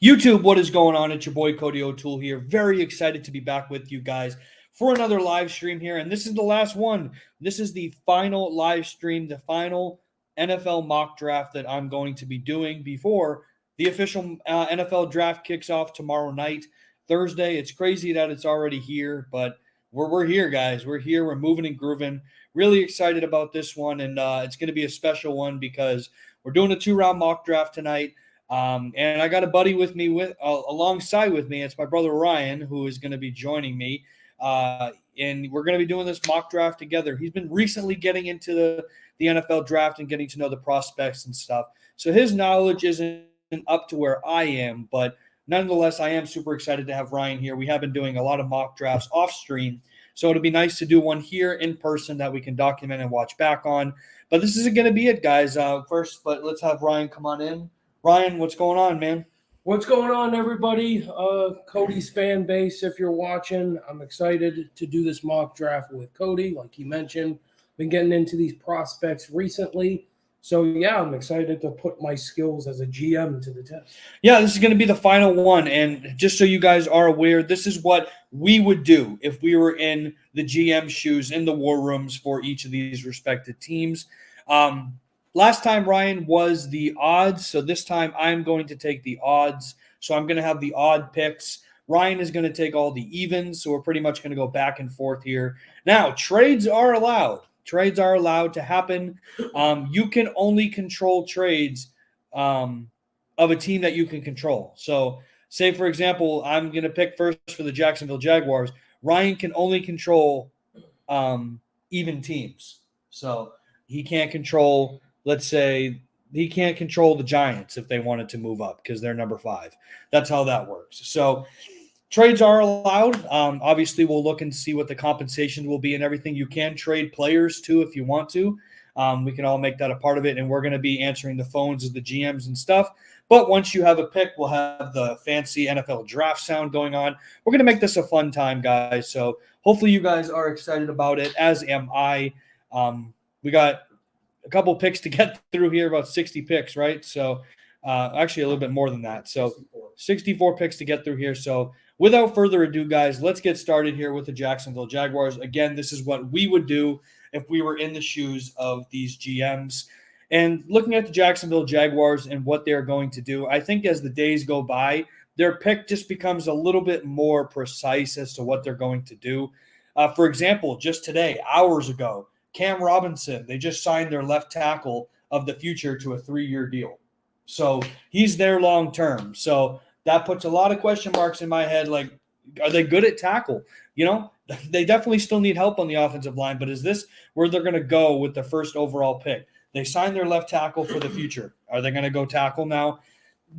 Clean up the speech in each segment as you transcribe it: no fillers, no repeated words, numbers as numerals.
YouTube, what is going on? It's your boy Cody O'Toole here. Very excited to be back with you guys for another live stream here. And this is the last one. This is the final live stream, the final NFL mock draft that I'm going to be doing before the official NFL draft kicks off tomorrow night, Thursday. It's crazy that it's already here, but we're here, guys. We're here. We're moving and grooving. Really excited about this one. And it's going to be a special one because we're doing a 2-round mock draft tonight. And I got a buddy with me alongside with me. It's my brother Ryan, who is going to be joining me. And we're going to be doing this mock draft together. He's been recently getting into the NFL draft and getting to know the prospects and stuff. So his knowledge isn't up to where I am, but nonetheless, I am super excited to have Ryan here. We have been doing a lot of mock drafts off stream. So it'll be nice to do one here in person that we can document and watch back on. But this isn't going to be it, guys. First, but let's have Ryan come on in. Ryan, what's going on, man? What's going on, everybody? Cody's fan base, if you're watching, I'm excited to do this mock draft with Cody. Like he mentioned, been getting into these prospects recently. So, yeah, I'm excited to put my skills as a GM to the test. Yeah, this is going to be the final one. And just so you guys are aware, this is what we would do if we were in the GM shoes in the war rooms for each of these respected teams. Last time Ryan was the odds, so this time I'm going to take the odds. So I'm going to have the odd picks. Ryan is going to take all the evens, so we're pretty much going to go back and forth here. Now, trades are allowed. Trades are allowed to happen. You can only control trades of a team that you can control. So say, for example, I'm going to pick first for the Jacksonville Jaguars. Ryan can only control even teams. So he can't control – let's say he can't control the Giants if they wanted to move up because they're number 5. That's how that works. So trades are allowed. Obviously, we'll look and see what the compensation will be and everything. You can trade players too if you want to. We can all make that a part of it, and we're going to be answering the phones of the GMs and stuff. But once you have a pick, we'll have the fancy NFL draft sound going on. We're going to make this a fun time, guys. So hopefully you guys are excited about it, as am I. We got a couple picks to get through here, about 60 picks, right? So actually a little bit more than that. So 64 picks to get through here. So without further ado, guys, let's get started here with the Jacksonville Jaguars. Again, this is what we would do if we were in the shoes of these GMs. And looking at the Jacksonville Jaguars and what they're going to do, I think as the days go by, their pick just becomes a little bit more precise as to what they're going to do. For example, just today, hours ago, Cam Robinson, they just signed their left tackle of the future to a 3-year deal. So he's there long term. So that puts a lot of question marks in my head. Like, are they good at tackle? You know, they definitely still need help on the offensive line. But is this where they're going to go with the first overall pick? They signed their left tackle for the future. Are they going to go tackle now?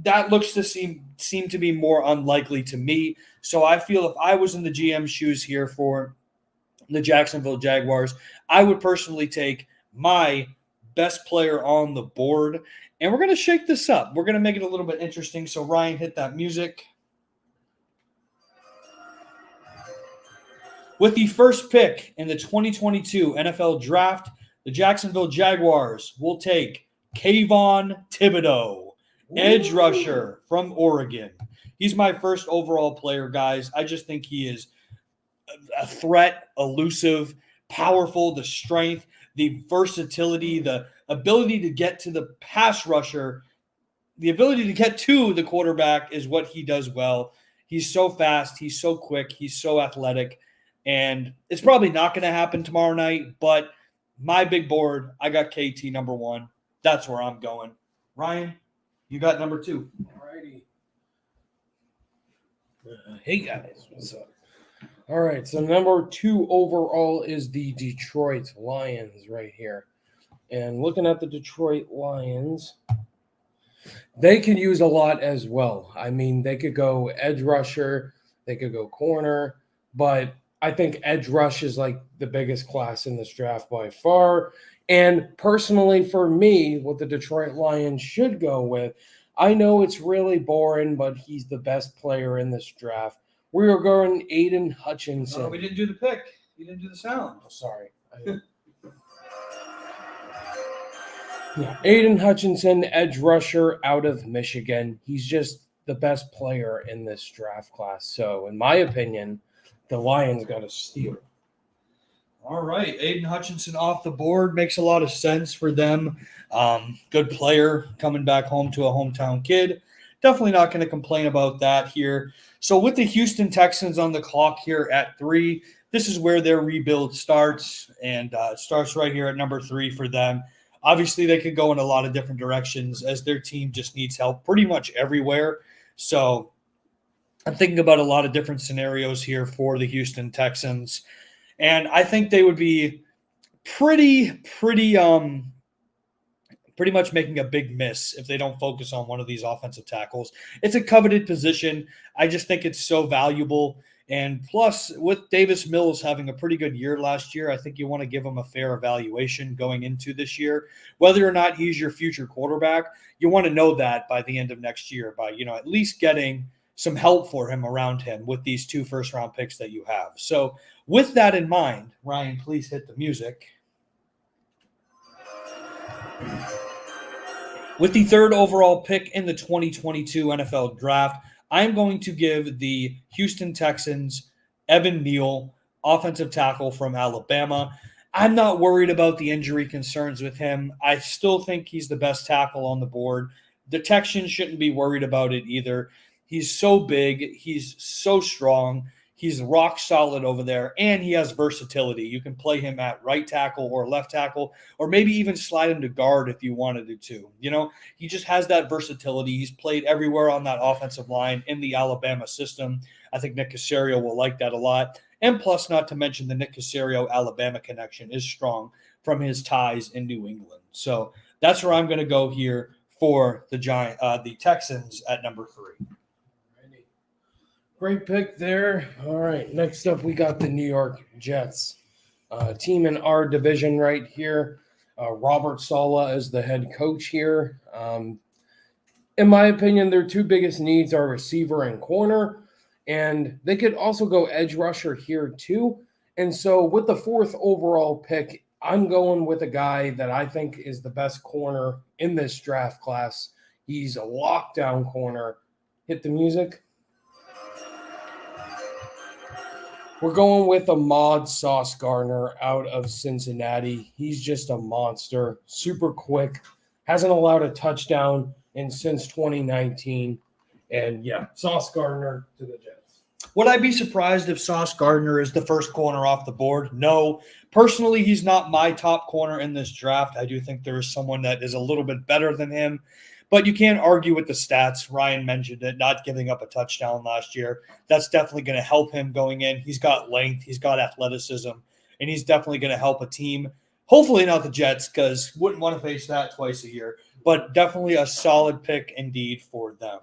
That looks to seem to be more unlikely to me. So I feel if I was in the GM shoes here for the Jacksonville Jaguars, I would personally take my best player on the board. And we're going to shake this up. We're going to make it a little bit interesting. So Ryan, hit that music. With the first pick in the 2022 NFL Draft, the Jacksonville Jaguars will take Kayvon Thibodeaux, edge rusher from Oregon. He's my first overall player, guys. I just think he is a threat, elusive, powerful, the strength, the versatility, the ability to get to the pass rusher, the ability to get to the quarterback is what he does well. He's so fast. He's so quick. He's so athletic. And it's probably not going to happen tomorrow night, but my big board, I got KT number 1. That's where I'm going. Ryan, you got number 2. All righty. Hey, guys. What's up? All right, so number 2 overall is the Detroit Lions right here. And looking at the Detroit Lions, they can use a lot as well. I mean, they could go edge rusher, they could go corner, but I think edge rush is like the biggest class in this draft by far. And personally, for me, what the Detroit Lions should go with, I know it's really boring, but he's the best player in this draft. We are going Aiden Hutchinson. No, we didn't do the pick. You didn't do the sound. Oh, sorry. Yeah, Aiden Hutchinson, edge rusher out of Michigan. He's just the best player in this draft class. So, in my opinion, the Lions got a steal. All right, Aiden Hutchinson off the board makes a lot of sense for them. Good player coming back home to a hometown kid. Definitely not going to complain about that here. So with the Houston Texans on the clock here at 3, this is where their rebuild starts, and it starts right here at number 3 for them. Obviously, they could go in a lot of different directions as their team just needs help pretty much everywhere. So I'm thinking about a lot of different scenarios here for the Houston Texans. And I think they would be pretty much making a big miss if they don't focus on one of these offensive tackles. It's a coveted position. I just think it's so valuable. And plus, with Davis Mills having a pretty good year last year, I think you want to give him a fair evaluation going into this year. Whether or not he's your future quarterback, you want to know that by the end of next year by, at least getting some help for him around him with these 2 first-round picks that you have. So with that in mind, Ryan, please hit the music. With the 3rd overall pick in the 2022 NFL Draft, I'm going to give the Houston Texans Evan Neal, offensive tackle from Alabama. I'm not worried about the injury concerns with him. I still think he's the best tackle on the board. The Texans shouldn't be worried about it either. He's so big. He's so strong. He's rock solid over there, and he has versatility. You can play him at right tackle or left tackle, or maybe even slide him to guard if you wanted to. He just has that versatility. He's played everywhere on that offensive line in the Alabama system. I think Nick Caserio will like that a lot. And plus, not to mention the Nick Caserio-Alabama connection is strong from his ties in New England. So that's where I'm going to go here for the Texans at number 3. Great pick there. All right, next up we got the New York Jets. Team in our division right here. Robert Saleh is the head coach here. In my opinion, their 2 biggest needs are receiver and corner, and they could also go edge rusher here too. And so with the 4th overall pick, I'm going with a guy that I think is the best corner in this draft class. He's a lockdown corner. Hit the music. We're going with Ahmad Sauce Gardner out of Cincinnati. He's just a monster, super quick, hasn't allowed a touchdown since 2019. And yeah, Sauce Gardner to the Jets. Would I be surprised if Sauce Gardner is the first corner off the board? No. Personally, he's not my top corner in this draft. I do think there is someone that is a little bit better than him. But you can't argue with the stats. Ryan mentioned it, not giving up a touchdown last year. That's definitely going to help him going in. He's got length, he's got athleticism, and he's definitely going to help a team. Hopefully not the Jets, because wouldn't want to face that twice a year. But definitely a solid pick indeed for them.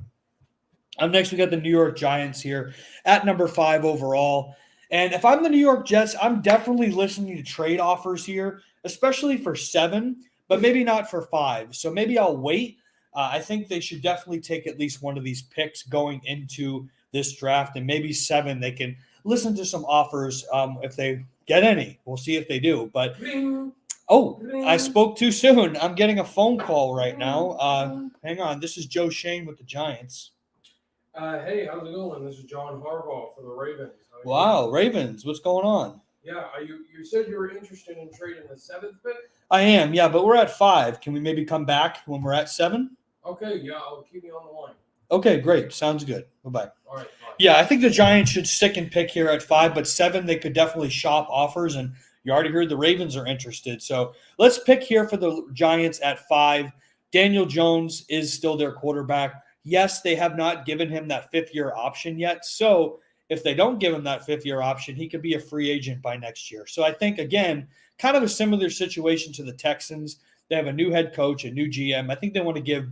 Up next, we got the New York Giants here at number 5 overall. And if I'm the New York Jets, I'm definitely listening to trade offers here, especially for 7, but maybe not for 5. So maybe I'll wait. I think they should definitely take at least one of these picks going into this draft, and maybe 7, they can listen to some offers if they get any. We'll see if they do. But, I spoke too soon. I'm getting a phone call right now. Hang on. This is Joe Shane with the Giants. Hey, how's it going? This is John Harbaugh for the Ravens. Wow, Ravens. What's going on? Yeah, you said you were interested in trading the 7th pick? I am, yeah, but we're at 5. Can we maybe come back when we're at 7? Okay, yeah, I'll keep you on the line. Okay, great. Sounds good. Bye-bye. All right, bye. Yeah, I think the Giants should stick and pick here at 5, but 7, they could definitely shop offers, and you already heard the Ravens are interested. So let's pick here for the Giants at 5. Daniel Jones is still their quarterback. Yes, they have not given him that 5th-year option yet. So if they don't give him that 5th-year option, he could be a free agent by next year. So I think, again, kind of a similar situation to the Texans. They have a new head coach, a new GM. I think they want to give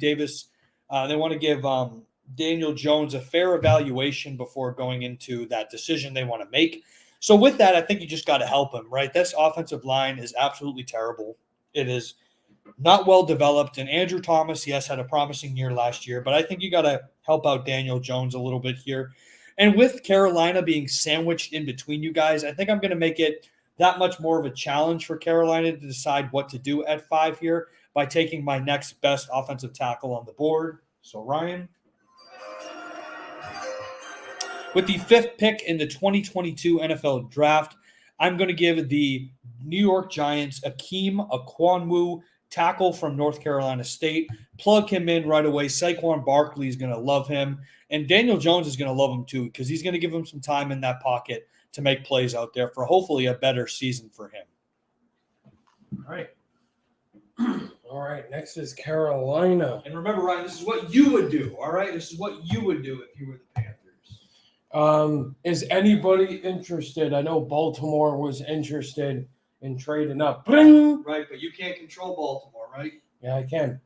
Daniel Jones a fair evaluation before going into that decision they want to make. So with that, I think you just got to help him, right? This offensive line is absolutely terrible. It is not well developed. And Andrew Thomas, yes, had a promising year last year, but I think you got to help out Daniel Jones a little bit here. And with Carolina being sandwiched in between you guys, I think I'm going to make it that much more of a challenge for Carolina to decide what to do at 5 here by taking my next best offensive tackle on the board. So, Ryan. with the 5th pick in the 2022 NFL Draft, I'm going to give the New York Giants Akeem Akwanwu, tackle from North Carolina State. Plug him in right away. Saquon Barkley is going to love him. And Daniel Jones is going to love him too because he's going to give him some time in that pocket to make plays out there for hopefully a better season for him. All right. All right. Next is Carolina. And remember, Ryan, this is what you would do. All right. This is what you would do if you were the Panthers. Is anybody interested? I know Baltimore was interested in trading up. Bring! Right, but you can't control Baltimore, right? Yeah, I can.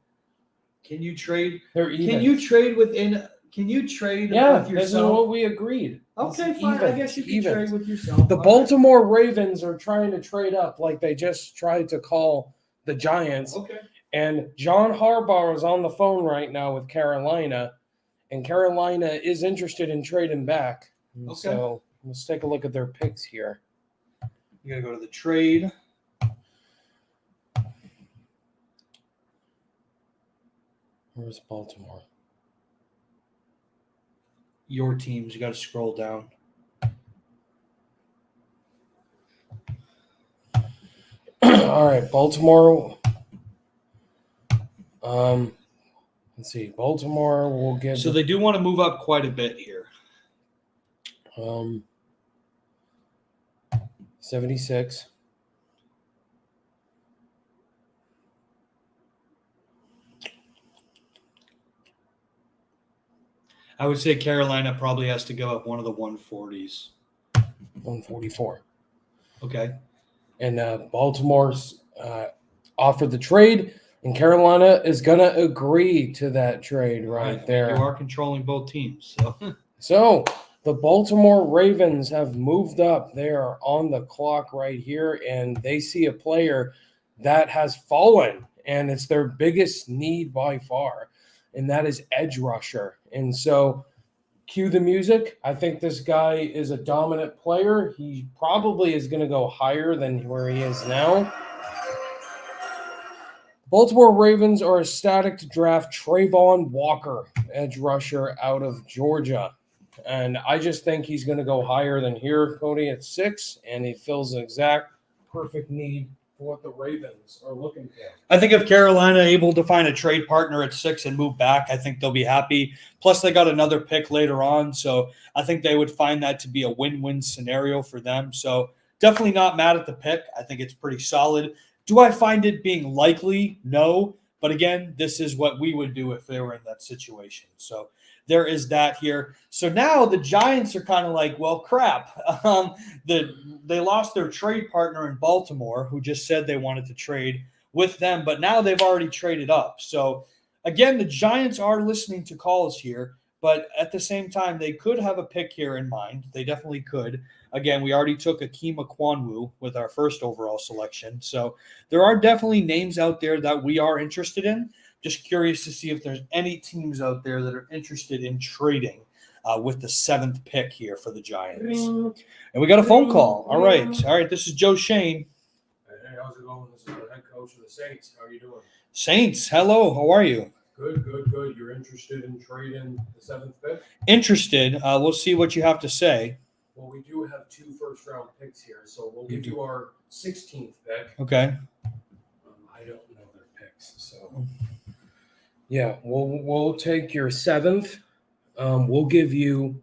Can you trade? They're even. Can you trade within? Can you trade Yeah, with this is yourself? what we agreed. Okay, It's fine. I even. guess you can Even. trade with yourself. The All Baltimore Ravens are trying to trade up like they just tried to call the Giants. right. Okay. And John Harbaugh is on the phone right now with Carolina, and Carolina is interested in trading back. Okay. So let's take a look at their picks here. You gotta go to the trade. Where's Baltimore? Your teams. You got to scroll down. All right, Baltimore. Let's see. Baltimore will give. So they do want to move up quite a bit here. 76. I would say Carolina probably has to give up one of the 140s. 144. Okay. And Baltimore's offered the trade, and Carolina is going to agree to that trade right there. You are controlling both teams. So. So the Baltimore Ravens have moved up. They are on the clock right here, and they see a player that has fallen, and it's their biggest need by far, and that is edge rusher. And so cue the music. I think this guy is a dominant player. He probably is going to go higher than where he is now. Baltimore Ravens are ecstatic to draft Trayvon Walker, edge rusher out of Georgia. And I just think he's going to go higher than here, Cody, at 6, and he fills an exact perfect need for what the Ravens are looking for. I think if Carolina able to find a trade partner at 6 and move back, I think they'll be happy. Plus, they got another pick later on, so I think they would find that to be a win-win scenario for them. So definitely not mad at the pick. I think it's pretty solid. Do I find it being likely? No. But again, this is what we would do if they were in that situation. So there is that here. So now the Giants are kind of like, well, crap. They lost their trade partner in Baltimore, who just said they wanted to trade with them, but now they've already traded up. So again, the Giants are listening to calls here, but at the same time, they could have a pick here in mind. They definitely could. Again, we already took Akeem Akwanwu with our first overall selection. So there are definitely names out there that we are interested in. Just curious to see if there's any teams out there that are interested in trading with the 7th pick here for the Giants. And we got a phone call. All right. This is Joe Shane. Hey, how's it going? This is the head coach of the Saints. How are you doing? Saints, hello. How are you? Good. You're interested in trading the 7th pick? Interested. We'll see what you have to say. Well, we do have 2 first-round picks here, so we'll give you our 16th pick. Okay. I don't know their picks, so yeah, we'll take your 7th. We'll give you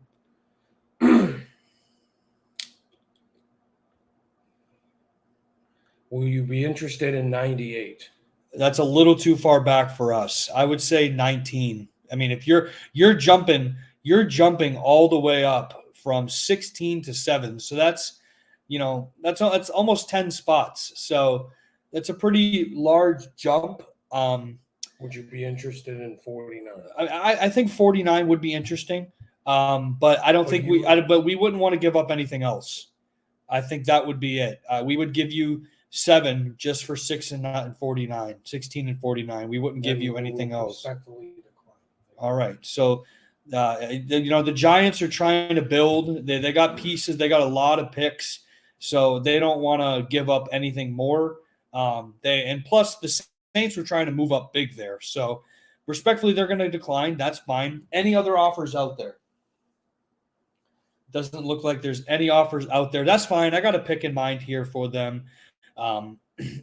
will you be interested in 98? That's a little too far back for us. I would say 19. I mean, if you're jumping all the way up from 16 to 7. So that's almost 10 spots. So that's a pretty large jump. Would you be interested in 49? I think 49 would be interesting. But I don't think but we wouldn't want to give up anything else. I think that would be it. We would give you 7 just for 6 and 49, 16 and 49. We wouldn't give you anything else. All right. So, the Giants are trying to build. They got pieces. They got a lot of picks. So they don't want to give up anything more. And plus the Saints were trying to move up big there. So respectfully, they're going to decline. That's fine. Any other offers out there? Doesn't look like there's any offers out there. That's fine. I got a pick in mind here for them.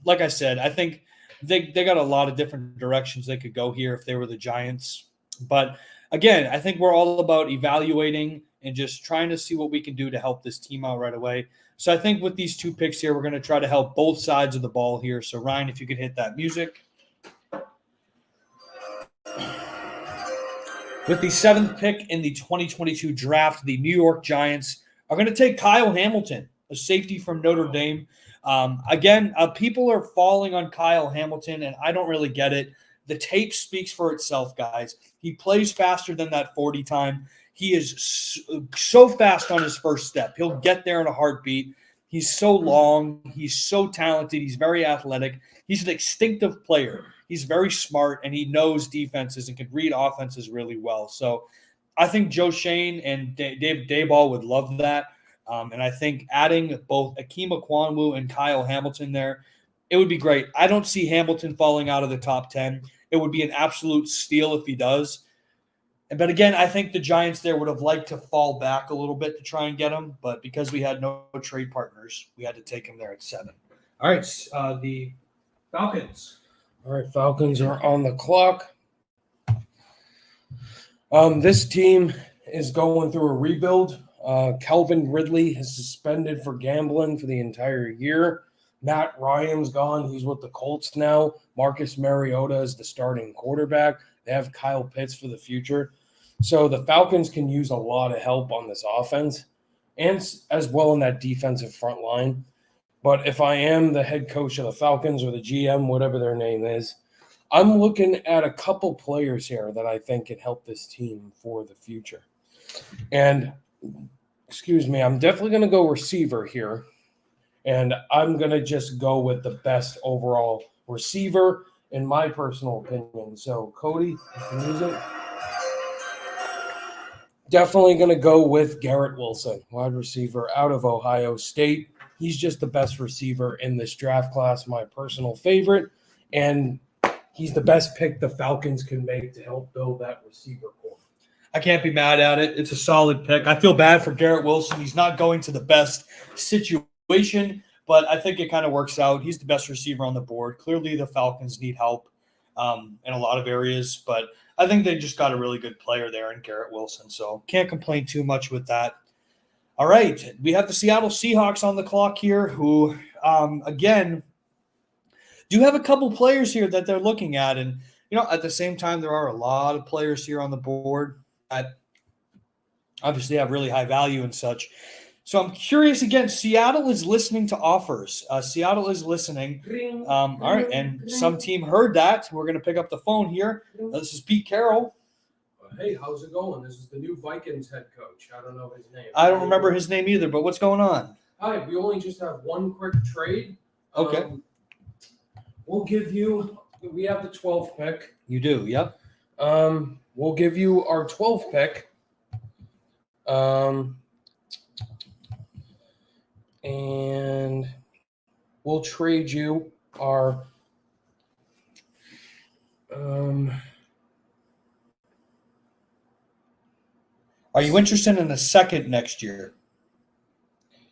Like I said, I think they got a lot of different directions they could go here if they were the Giants. But again, I think we're all about evaluating and just trying to see what we can do to help this team out right away. So I think with these 2 picks here, we're going to try to help both sides of the ball here. So Ryan, if you could hit that music. With the 7th pick in the 2022 draft, the New York Giants are going to take Kyle Hamilton, a safety from Notre Dame. Again, people are falling on Kyle Hamilton, and I don't really get it. The tape speaks for itself, guys. He plays faster than that 40 time. He is so fast on his first step. He'll get there in a heartbeat. He's so long. He's so talented. He's very athletic. He's an instinctive player. He's very smart, and he knows defenses and can read offenses really well. So I think Joe Shane and Dave Dayball would love that. And I think adding both Akeem Ekwomu and Kyle Hamilton there, it would be great. I don't see Hamilton falling out of the top 10. It would be an absolute steal if he does. But again, I think the Giants there would have liked to fall back a little bit to try and get him. But because we had no trade partners, we had to take him there at 7. All right, the Falcons. All right, Falcons are on the clock. This team is going through a rebuild. Calvin Ridley is suspended for gambling for the entire year. Matt Ryan's gone. He's with the Colts now. Marcus Mariota is the starting quarterback. They have Kyle Pitts for the future. So the Falcons can use a lot of help on this offense and as well in that defensive front line. But if I am the head coach of the Falcons or the GM, whatever their name is, I'm looking at a couple players here that I think can help this team for the future. And, I'm definitely going to go receiver here. And I'm going to just go with the best overall receiver in my personal opinion. So, Cody, music. Definitely going to go with Garrett Wilson, wide receiver out of Ohio State. He's just the best receiver in this draft class, my personal favorite. And he's the best pick the Falcons can make to help build that receiver core. I can't be mad at it. It's a solid pick. I feel bad for Garrett Wilson. He's not going to the best situation, but I think it kind of works out. He's the best receiver on the board. Clearly, the Falcons need help in a lot of areas, but I think they just got a really good player there in Garrett Wilson, so can't complain too much with that. All right, we have the Seattle Seahawks on the clock here who, again, do have a couple players here that they're looking at. And, at the same time, there are a lot of players here on the board that obviously have really high value and such. So I'm curious again. Seattle is listening to offers. Seattle is listening. All right, and some team heard that. We're going to pick up the phone here. This is Pete Carroll. Hey, how's it going? This is the new Vikings head coach. I don't know his name. I don't remember his name either, but what's going on? Hi, we only just have one quick trade. Okay. We'll give you – we have the 12th pick. You do, yep. We'll give you our 12th pick. And we'll trade you our Are you interested in a second next year?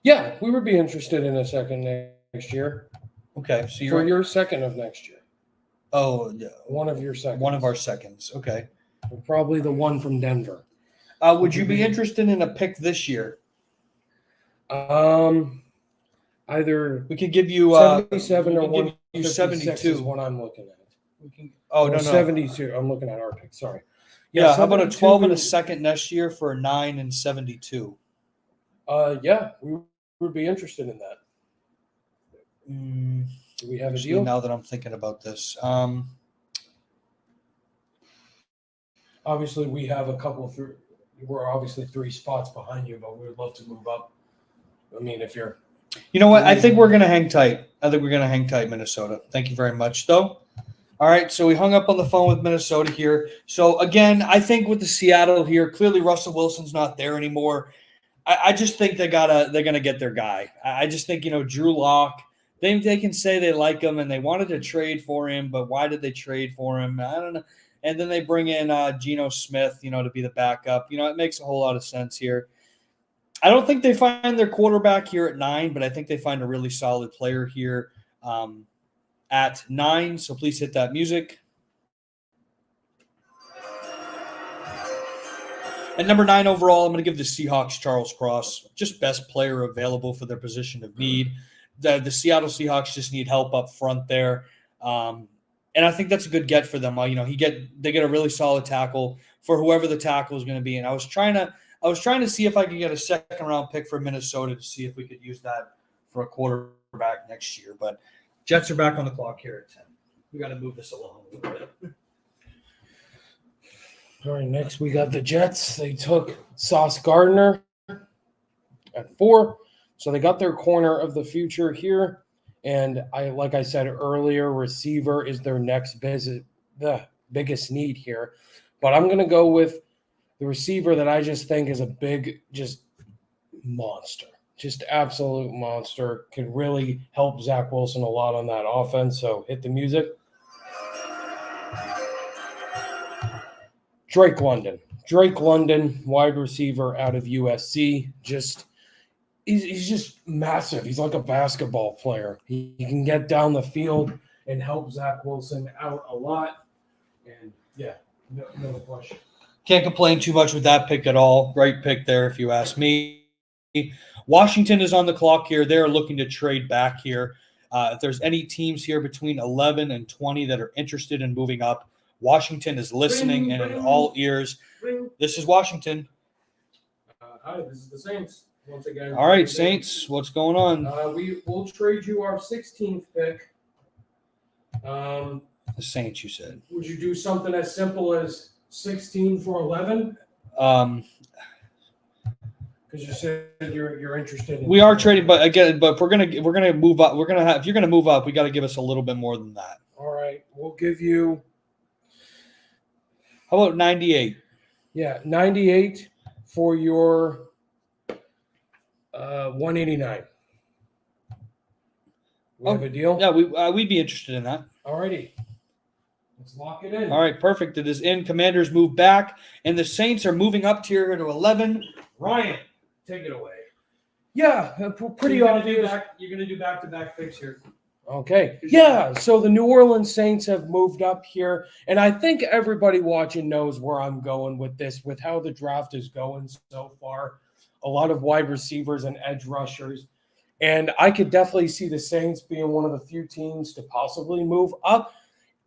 Yeah, we would be interested in a second next year. Okay, so for your second of next year. Oh, yeah. One of your seconds. One of our seconds. Okay. Probably the one from Denver. Would you be interested in a pick this year? Either we could give you 77 or 172 is what I'm looking at. No, 72. I'm looking at our pick. Sorry. Yeah, how about a 12 and a second next year for a 9 and 72? Yeah, we would be interested in that. Do we have a deal? Now that I'm thinking about this. Obviously, we have a couple of we're obviously 3 spots behind you, but we would love to move up. I mean, if you're You know what? I think we're going to hang tight. Minnesota. Thank you very much, though. All right, so we hung up on the phone with Minnesota here. So, again, I think with the Seattle here, clearly Russell Wilson's not there anymore. I just think they're going to get their guy. I just think, Drew Lock, they can say they like him and they wanted to trade for him, but why did they trade for him? I don't know. And then they bring in Geno Smith, to be the backup. It makes a whole lot of sense here. I don't think they find their quarterback here at 9, but I think they find a really solid player here at 9. So please hit that music. At number 9 overall, I'm going to give the Seahawks Charles Cross, just best player available for their position of need. The Seattle Seahawks just need help up front there, and I think that's a good get for them. They get a really solid tackle for whoever the tackle is going to be. And I was trying to see if I could get a second round pick for Minnesota to see if we could use that for a quarterback next year. But Jets are back on the clock here at 10. We got to move this along a little bit. All right, next we got the Jets. They took Sauce Gardner at 4. So they got their corner of the future here. And like I said earlier, receiver is their next the biggest need here. But I'm going to go with the receiver that I just think is a big, just monster. Just absolute monster. Could really help Zach Wilson a lot on that offense. So hit the music. Drake London, wide receiver out of USC. He's just massive. He's like a basketball player. He can get down the field and help Zach Wilson out a lot. And yeah, no question. Can't complain too much with that pick at all. Great pick there, if you ask me. Washington is on the clock here. They're looking to trade back here. If there's any teams here between 11 and 20 that are interested in moving up, Washington is listening and in all ears. This is Washington. Hi, this is the Saints. Once again. All right, Saints, what's going on? We'll trade you our 16th pick. The Saints, you said. Would you do something as simple as 16 for 11? Because you said you're interested. We are trading, but if we're gonna move up, if you're gonna move up, we got to give us a little bit more than that. All right, we'll give you. How about 98? Yeah, 98 for your 189. We have a deal? Yeah, we'd be interested in that. All righty. Let's lock it in. All right, perfect. It is in. Commanders move back, and the Saints are moving up tier to 11. Ryan, take it away. Yeah, pretty obvious. You're going to do back-to-back picks here. Okay. Yeah, so the New Orleans Saints have moved up here, and I think everybody watching knows where I'm going with this, with how the draft is going so far. A lot of wide receivers and edge rushers. And I could definitely see the Saints being one of the few teams to possibly move up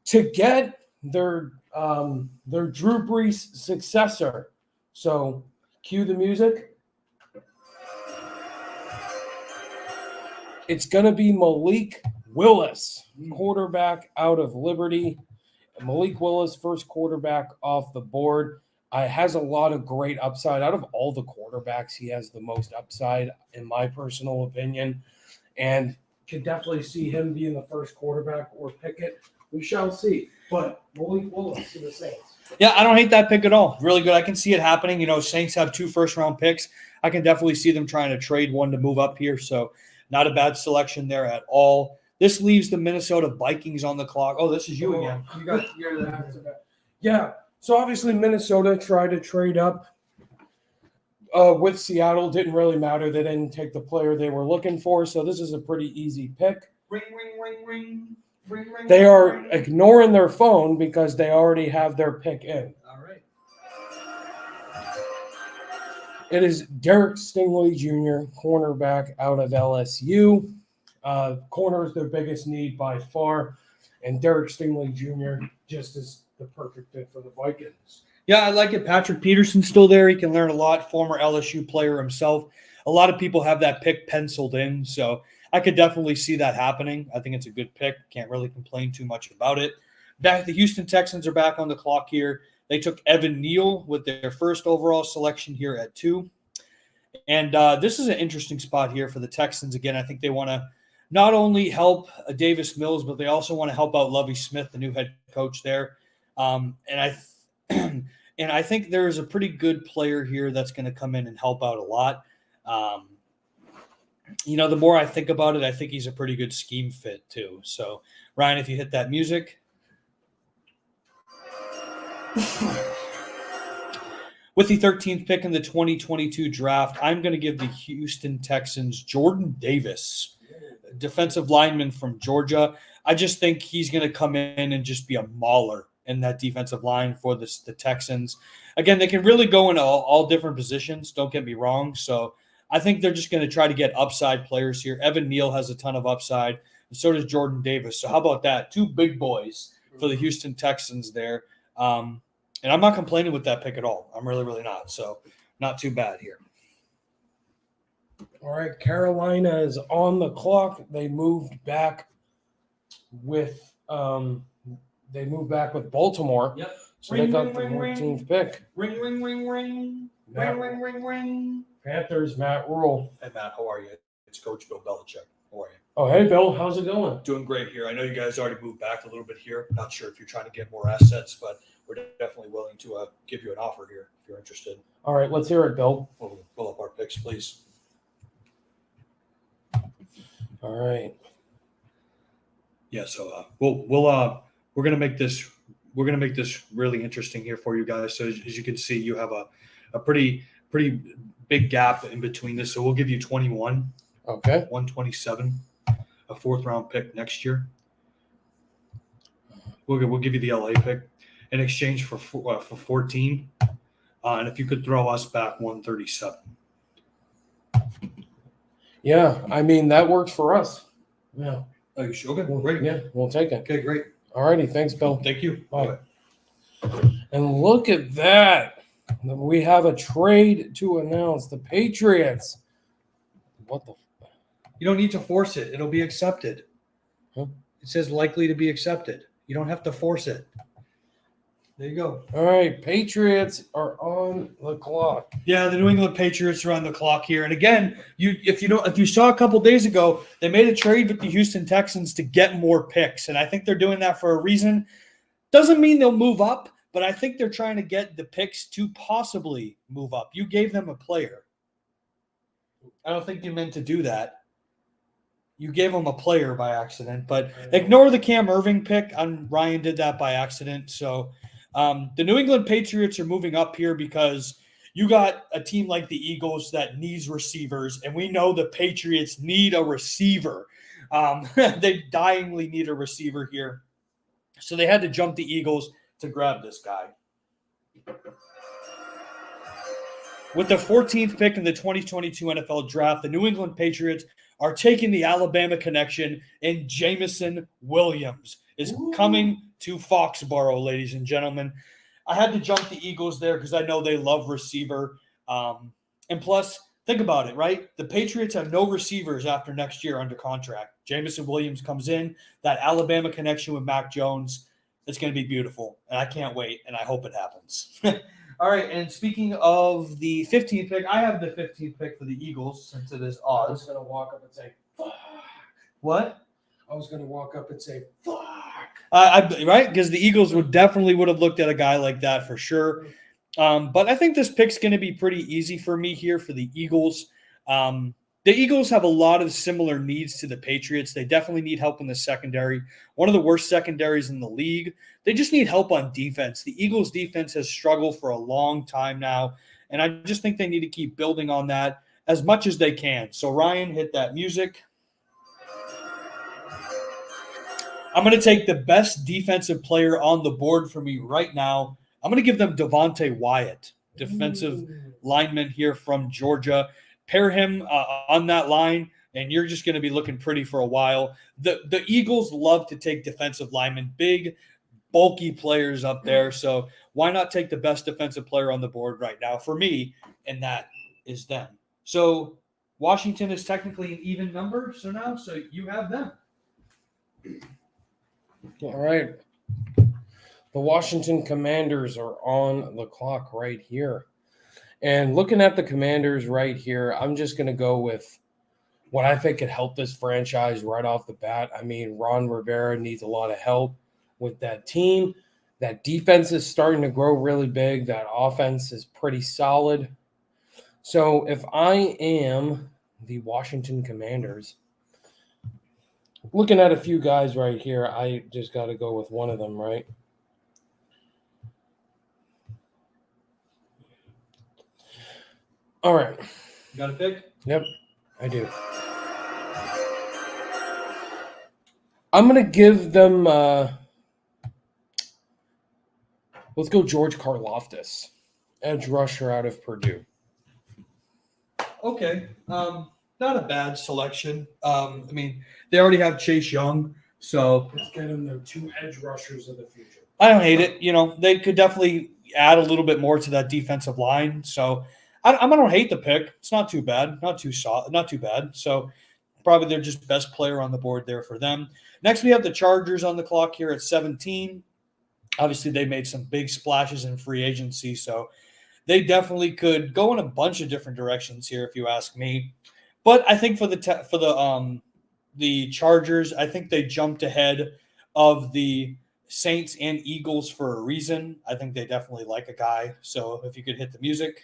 to get their Drew Brees successor. So cue the music. It's going to be Malik Willis, quarterback out of Liberty. Malik Willis, first quarterback off the board. Has a lot of great upside. Out of all the quarterbacks, he has the most upside, in my personal opinion. And could definitely see him being the first quarterback or Pickett. We shall see. But Malik Willis to the Saints. Yeah, I don't hate that pick at all. Really good. I can see it happening. Saints have 2 first-round picks. I can definitely see them trying to trade one to move up here. So not a bad selection there at all. This leaves the Minnesota Vikings on the clock. Oh, this is you again. You're the yeah. So obviously Minnesota tried to trade up with Seattle. Didn't really matter. They didn't take the player they were looking for. So this is a pretty easy pick. Ring, ring, ring, ring. Ring, ring, they are ring. ignoring their phone because they already have their pick in. All right. It is Derek Stingley Jr., cornerback out of LSU. Corner is their biggest need by far. And Derek Stingley Jr. just is the perfect fit for the Vikings. Yeah, I like it. Patrick Peterson's still there. He can learn a lot. Former LSU player himself. A lot of people have that pick penciled in, so I could definitely see that happening. I think it's a good pick. Can't really complain too much about it. The Houston Texans are back on the clock here. They took Evan Neal with their first overall selection here at 2. And this is an interesting spot here for the Texans. Again, I think they want to not only help Davis Mills, but they also want to help out Lovie Smith, the new head coach there. And I think there's a pretty good player here that's going to come in and help out a lot. The more I think about it, I think he's a pretty good scheme fit too. So, Ryan, if you hit that music. With the 13th pick in the 2022 draft, I'm going to give the Houston Texans Jordan Davis, defensive lineman from Georgia. I just think he's going to come in and just be a mauler in that defensive line for the Texans. Again, they can really go in all different positions. Don't get me wrong. So I think they're just going to try to get upside players here. Evan Neal has a ton of upside, and so does Jordan Davis. So how about that? Two big boys for the Houston Texans there. And I'm not complaining with that pick at all. I'm really, really not. So not too bad here. All right, Carolina is on the clock. They moved back with Baltimore. Yep. So they got the 14th pick. Ring, ring, ring, ring. Ring, ring, ring, ring. Panthers, Matt Rule. Hey, Matt, how are you? It's Coach Bill Belichick. How are you? Oh, hey, Bill. How's it going? Doing great here. I know you guys already moved back a little bit here. Not sure if you're trying to get more assets, but we're definitely willing to give you an offer here if you're interested. All right, let's hear it, Bill. We'll pull up our picks, please. All right. Yeah, so we're gonna make this really interesting here for you guys. So as you can see, you have a pretty big gap in between this. So we'll give you 21, Okay. 127, a 4th round pick next year. We'll give you the LA pick in exchange for 14, and if you could throw us back 137. Yeah, I mean that works for us. Yeah. Oh, you sure? Okay, great. Yeah, we'll take it. Okay, great. All righty, thanks, Bill. Thank you. Bye. And look at that. We have a trade to announce. The Patriots. What the? You don't need to force it. It'll be accepted. Huh? It says likely to be accepted. You don't have to force it. There you go. All right, Patriots are on the clock. Yeah, the New England Patriots are on the clock here. And again, if you saw a couple days ago, they made a trade with the Houston Texans to get more picks. And I think they're doing that for a reason. Doesn't mean they'll move up, but I think they're trying to get the picks to possibly move up. You gave them a player. I don't think you meant to do that. You gave them a player by accident, but ignore the Cam Irving pick. Ryan did that by accident. So the New England Patriots are moving up here because you got a team like the Eagles that needs receivers, and we know the Patriots need a receiver. They dyingly need a receiver here. So they had to jump the Eagles to grab this guy. With the 14th pick in the 2022 NFL Draft, the New England Patriots are taking the Alabama connection, and Jameson Williams is coming to Foxborough, ladies and gentlemen. I had to jump the Eagles there because I know they love receiver. And plus, think about it, right? The Patriots have no receivers after next year under contract. Jameson Williams comes in, that Alabama connection with Mac Jones. It's going to be beautiful, and I can't wait, and I hope it happens. All right, and speaking of the 15th pick, I have the 15th pick for the Eagles since it is I was odds. going to walk up and say, fuck. What? I was going to walk up and say, fuck. Right? Because the Eagles would have looked at a guy like that for sure. But I think this pick's going to be pretty easy for me here for the Eagles. The Eagles have a lot of similar needs to the Patriots. They definitely need help in the secondary. One of the worst secondaries in the league. They just need help on defense. The Eagles' defense has struggled for a long time now, and I just think they need to keep building on that as much as they can. So, Ryan, hit that music. I'm going to take the best defensive player on the board for me right now. I'm going to give them Devontae Wyatt, defensive lineman here from Georgia. Pair him on that line, and you're just going to be looking pretty for a while. The Eagles love to take defensive linemen, big, bulky players up there. So why not take the best defensive player on the board right now for me, and that is them. So Washington is technically an even number, so you have them. All right. The Washington Commanders are on the clock right here. And looking at the Commanders right here, I'm just going to go with what I think could help this franchise right off the bat. I mean, Ron Rivera needs a lot of help with that team. That defense is starting to grow really big. That offense is pretty solid. So if I am the Washington Commanders, looking at a few guys right here, I just got to go with one of them, right? All right. You got a pick? Yep, I do. I'm going to give them, let's go George Karlaftis, edge rusher out of Purdue. Okay. Not a bad selection. I mean, they already have Chase Young, so Let's get them the 2 edge rushers of the future. I don't hate it. You know, they could definitely add a little bit more to that defensive line. So I don't hate the pick. It's not too bad. Not too bad. So probably they're just best player on the board there for them. Next, we have the Chargers on the clock here at 17. Obviously, they made some big splashes in free agency, so they definitely could go in a bunch of different directions here, if you ask me. But I think for the Chargers, I think they jumped ahead of the Saints and Eagles for a reason. I think they definitely like a guy. So if you could hit the music.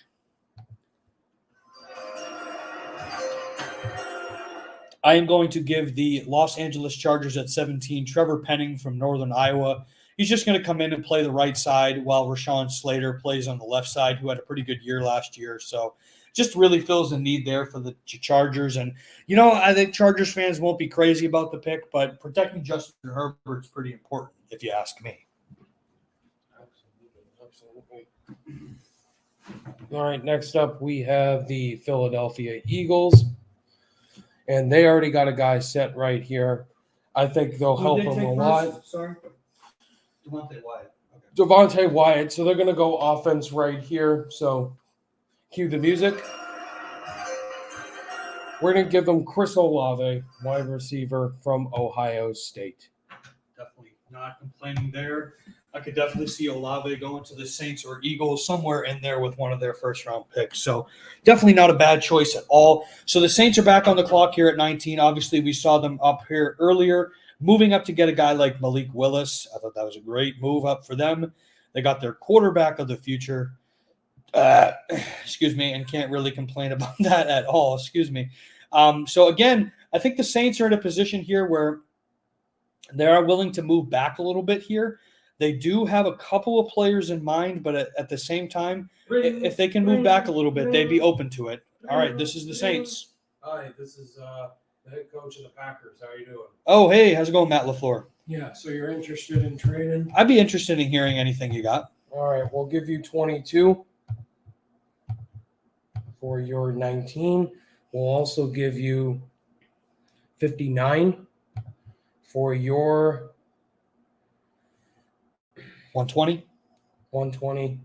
I am going to give the Los Angeles Chargers at 17 Trevor Penning from Northern Iowa. He's just going to come in and play the right side while Rashawn Slater plays on the left side, who had a pretty good year last year. So just really fills a need there for the Chargers. And, you know, I think Chargers fans won't be crazy about the pick, but protecting Justin Herbert is pretty important, if you ask me. Absolutely. All right, next up we have the Philadelphia Eagles. And they already got a guy set right here. I think they'll help him a lot. Sorry. Devontae Wyatt. Okay. Devontae Wyatt. So they're going to go offense right here. So cue the music. We're going to give them Chris Olave, wide receiver from Ohio State. Definitely not complaining there. I could definitely see Olave going to the Saints or Eagles, somewhere in there with one of their first-round picks. So definitely not a bad choice at all. So the Saints are back on the clock here at 19. Obviously, we saw them up here earlier, moving up to get a guy like Malik Willis. I thought that was a great move up for them. They got their quarterback of the future. And can't really complain about that at all. So, again, I think the Saints are in a position here where they are willing to move back a little bit here. They do have a couple of players in mind, but at the same time, if they can move back a little bit, they'd be open to it. All right, this is the Saints. Hi, this is the head coach of the Packers. How are you doing? Oh, hey, how's it going, Matt LaFleur? Yeah, so you're interested in trading? I'd be interested in hearing anything you got. All right, we'll give you 22 for your 19. We'll also give you 59 for your 120. 120.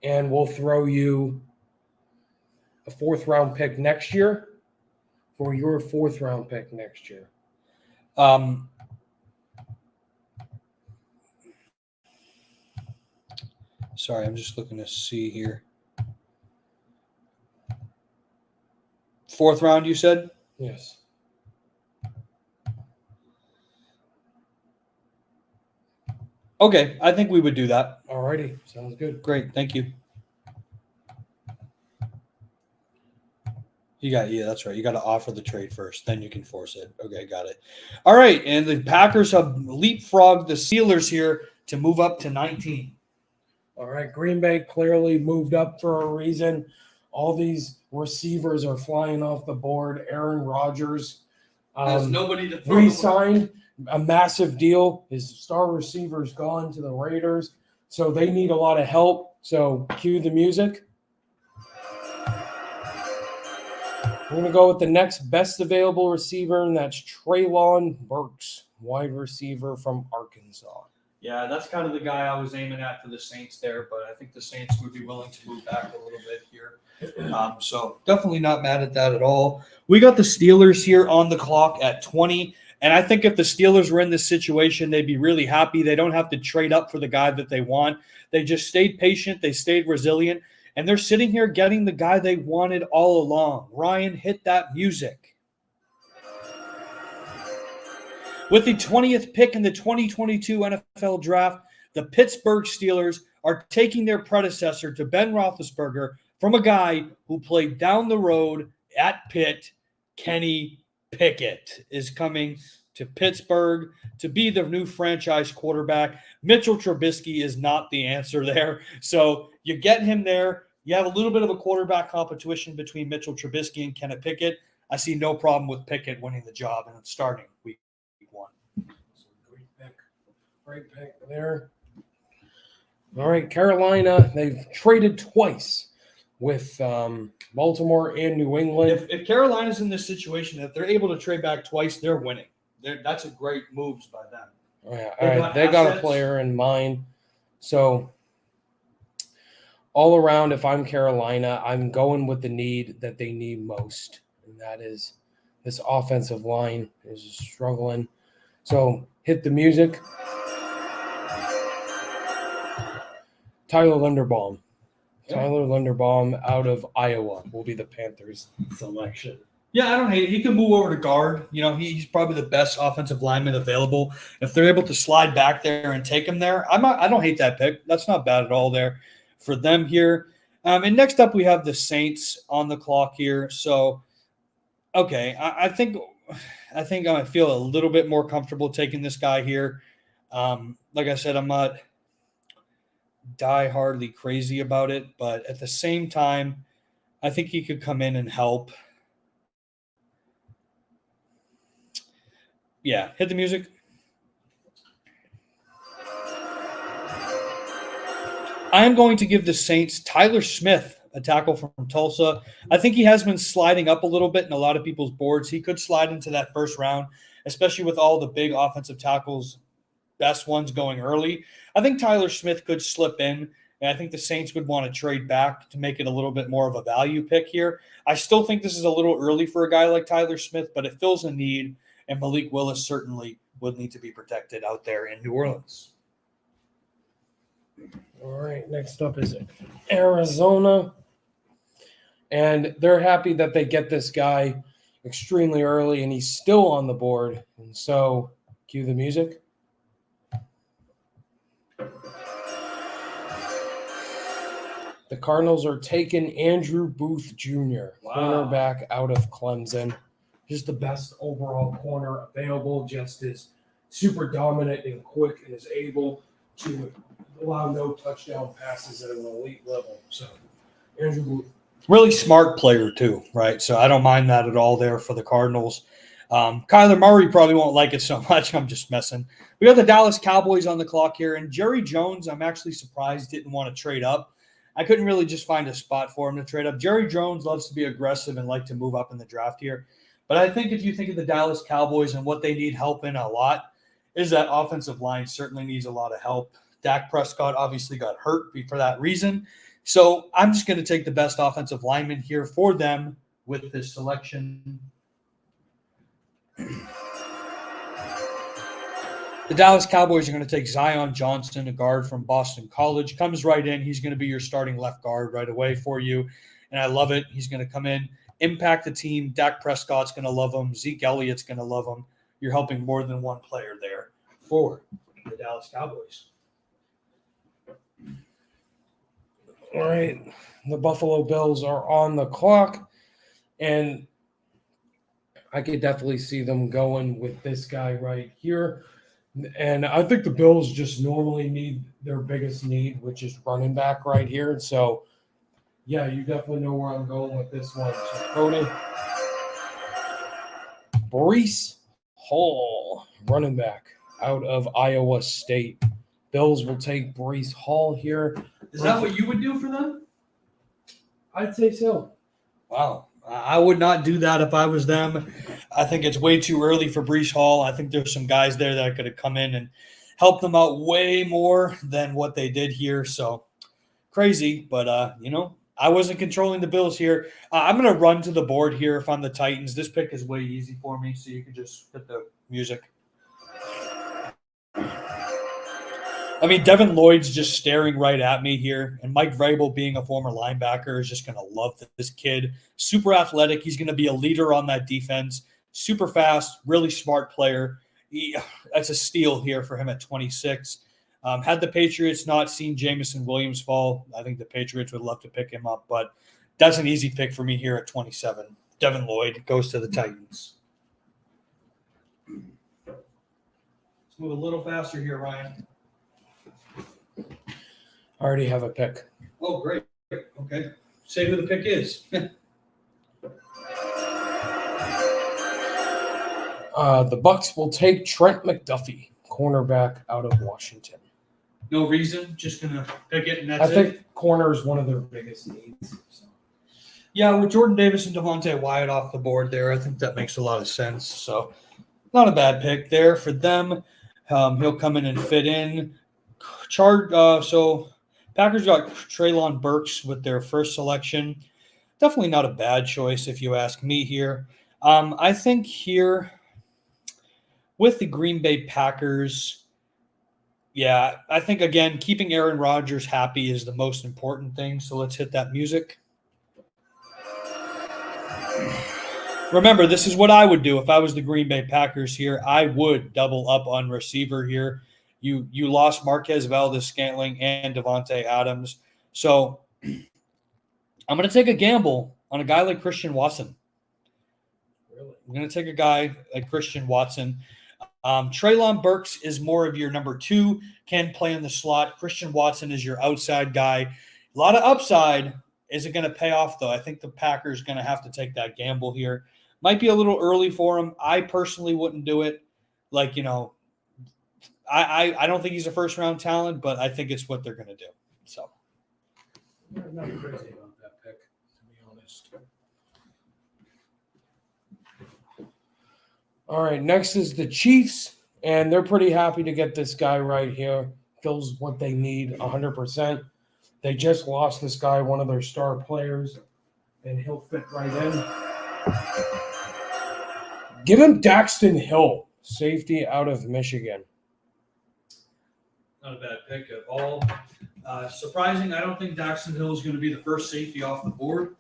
And we'll throw you a 4th-round pick next year for your 4th-round pick next year. Sorry, I'm just looking to see here. 4th round, you said? Yes. Okay, I think we would do that. All righty, sounds good. Great, thank you. Yeah, that's right. You got to offer the trade first, then you can force it. Okay, got it. All right, and the Packers have leapfrogged the Steelers here to move up to 19. All right, Green Bay clearly moved up for a reason. All these receivers are flying off the board. Aaron Rodgers There's nobody to throw. re-signed a massive deal. His star receiver's gone to the Raiders, so they need a lot of help. So cue the music. We're going to go with the next best available receiver, and that's Treylon Burks, wide receiver from Arkansas. Yeah, that's kind of the guy I was aiming at for the Saints there, but I think the Saints would be willing to move back a little bit here. So definitely not mad at that at all. We got the Steelers here on the clock at 20. And I think if the Steelers were in this situation, they'd be really happy. They don't have to trade up for the guy that they want. They just stayed patient. They stayed resilient. And they're sitting here getting the guy they wanted all along. Ryan, hit that music. With the 20th pick in the 2022 NFL Draft, the Pittsburgh Steelers are taking their predecessor to Ben Roethlisberger from a guy who played down the road at Pitt. Kenny Pickett is coming to Pittsburgh to be the new franchise quarterback. Mitchell Trubisky is not the answer there. So you get him there You have a little bit of a quarterback competition between Mitchell Trubisky and Kenneth Pickett. I see no problem with Pickett winning the job and starting week one. Great pick. Great pick there. All right, Carolina, they've traded twice with Baltimore and New England. If Carolina's in this situation, if they're able to trade back twice, they're winning. That's a great moves by them. Yeah, all right, they got a player in mind. So all around, if I'm Carolina, I'm going with the need that they need most, and that is this offensive line is struggling. So hit the music. Tyler Linderbaum. Yeah. Tyler Linderbaum out of Iowa will be the Panthers selection. Yeah, I don't hate it. He can move over to guard. You know, he's probably the best offensive lineman available. If they're able to slide back there and take him there, I don't hate that pick. That's not bad at all there for them here. And next up, we have the Saints on the clock here. So, okay, I think I feel a little bit more comfortable taking this guy here. Like I said, I'm not die-hardly crazy about it, but at the same time, I think he could come in and help. Yeah, hit the music. I am going to give the Saints Tyler Smith, a tackle from Tulsa. I think he has been sliding up a little bit in a lot of people's boards. He could slide into that first round, especially with all the big offensive tackles, best ones going early. I think Tyler Smith could slip in, and I think the Saints would want to trade back to make it a little bit more of a value pick here. I still think this is a little early for a guy like Tyler Smith, but it fills a need. And Malik Willis certainly would need to be protected out there in New Orleans. All right, next up is Arizona. And they're happy that they get this guy extremely early, and he's still on the board. And so, cue the music. The Cardinals are taking Andrew Booth Jr., cornerback out of Clemson. Just the best overall corner available, just is super dominant and quick and is able to allow no touchdown passes at an elite level. So, Andrew Booth. Really smart player too, right? So I don't mind that at all there for the Cardinals. Kyler Murray probably won't like it so much. I'm just messing. We got the Dallas Cowboys on the clock here, and Jerry Jones, I'm actually surprised didn't want to trade up. I couldn't really just find a spot for him to trade up. Jerry Jones loves to be aggressive and like to move up in the draft here. But I think if you think of the Dallas Cowboys and what they need help in a lot, is that offensive line certainly needs a lot of help. Dak Prescott obviously got hurt for that reason. So I'm just going to take the best offensive lineman here for them with this selection. The Dallas Cowboys are going to take Zion Johnson, a guard from Boston College. Comes right in. He's going to be your starting left guard right away for you. And I love it. He's going to come in, impact the team. Dak Prescott's going to love him. Zeke Elliott's going to love him. You're helping more than one player there for the Dallas Cowboys. All right. The Buffalo Bills are on the clock, and I could definitely see them going with this guy right here. And I think the Bills just normally need their biggest need, which is running back right here. So, yeah, you definitely know where I'm going with this one. So, Cody, Breece Hall, running back out of Iowa State. Bills will take Breece Hall here. Is that what you would do for them? I'd say so. Wow. I would not do that if I was them. I think it's way too early for Breece Hall. I think there's some guys there that could have come in and helped them out way more than what they did here. So crazy, but I wasn't controlling the Bills here. I'm going to run to the board here if I'm the Titans. This pick is way easy for me, so you can just hit the music. I mean, Devin Lloyd's just staring right at me here, and Mike Vrabel, being a former linebacker, is just going to love this kid. Super athletic. He's going to be a leader on that defense. Super fast, really smart player. That's a steal here for him at 26. Had the Patriots not seen Jameson Williams fall, I think the Patriots would love to pick him up, but that's an easy pick for me here at 27. Devin Lloyd goes to the Titans. Let's move a little faster here, Ryan. I already have a pick. Oh, great. Okay. Say who the pick is. The Bucks will take Trent McDuffie, cornerback out of Washington. No reason. Just gonna pick it, and that's I think it. corner is one of their biggest needs. So. Yeah, with Jordan Davis and Devontae Wyatt off the board there, I think that makes a lot of sense. So, not a bad pick there for them. He'll come in and fit in. So Packers got Treylon Burks with their first selection. Definitely not a bad choice if you ask me here. I think here with the Green Bay Packers, yeah, I think again keeping Aaron Rodgers happy is the most important thing. So let's hit that music. Remember, this is what I would do if I was the Green Bay Packers here. I would double up on receiver here. You lost Marquez Valdes-Scantling and Devontae Adams. So I'm going to take a gamble on a guy like Christian Watson. Really? I'm going to take a guy like Christian Watson. Treylon Burks is more of your number 2, can play in the slot. Christian Watson is your outside guy. A lot of upside. Is it going to pay off, though? I think the Packers going to have to take that gamble here. Might be a little early for him. I personally wouldn't do it. Like, I don't think he's a first-round talent, but I think it's what they're going to do. So, I'm not crazy about that pick, to be honest. All right, next is the Chiefs, and they're pretty happy to get this guy right here. Fills what they need 100%. They just lost this guy, one of their star players, and he'll fit right in. Give him Daxton Hill, safety out of Michigan. not a bad pick at all. Surprising, I don't think Daxton Hill is going to be the first safety off the board.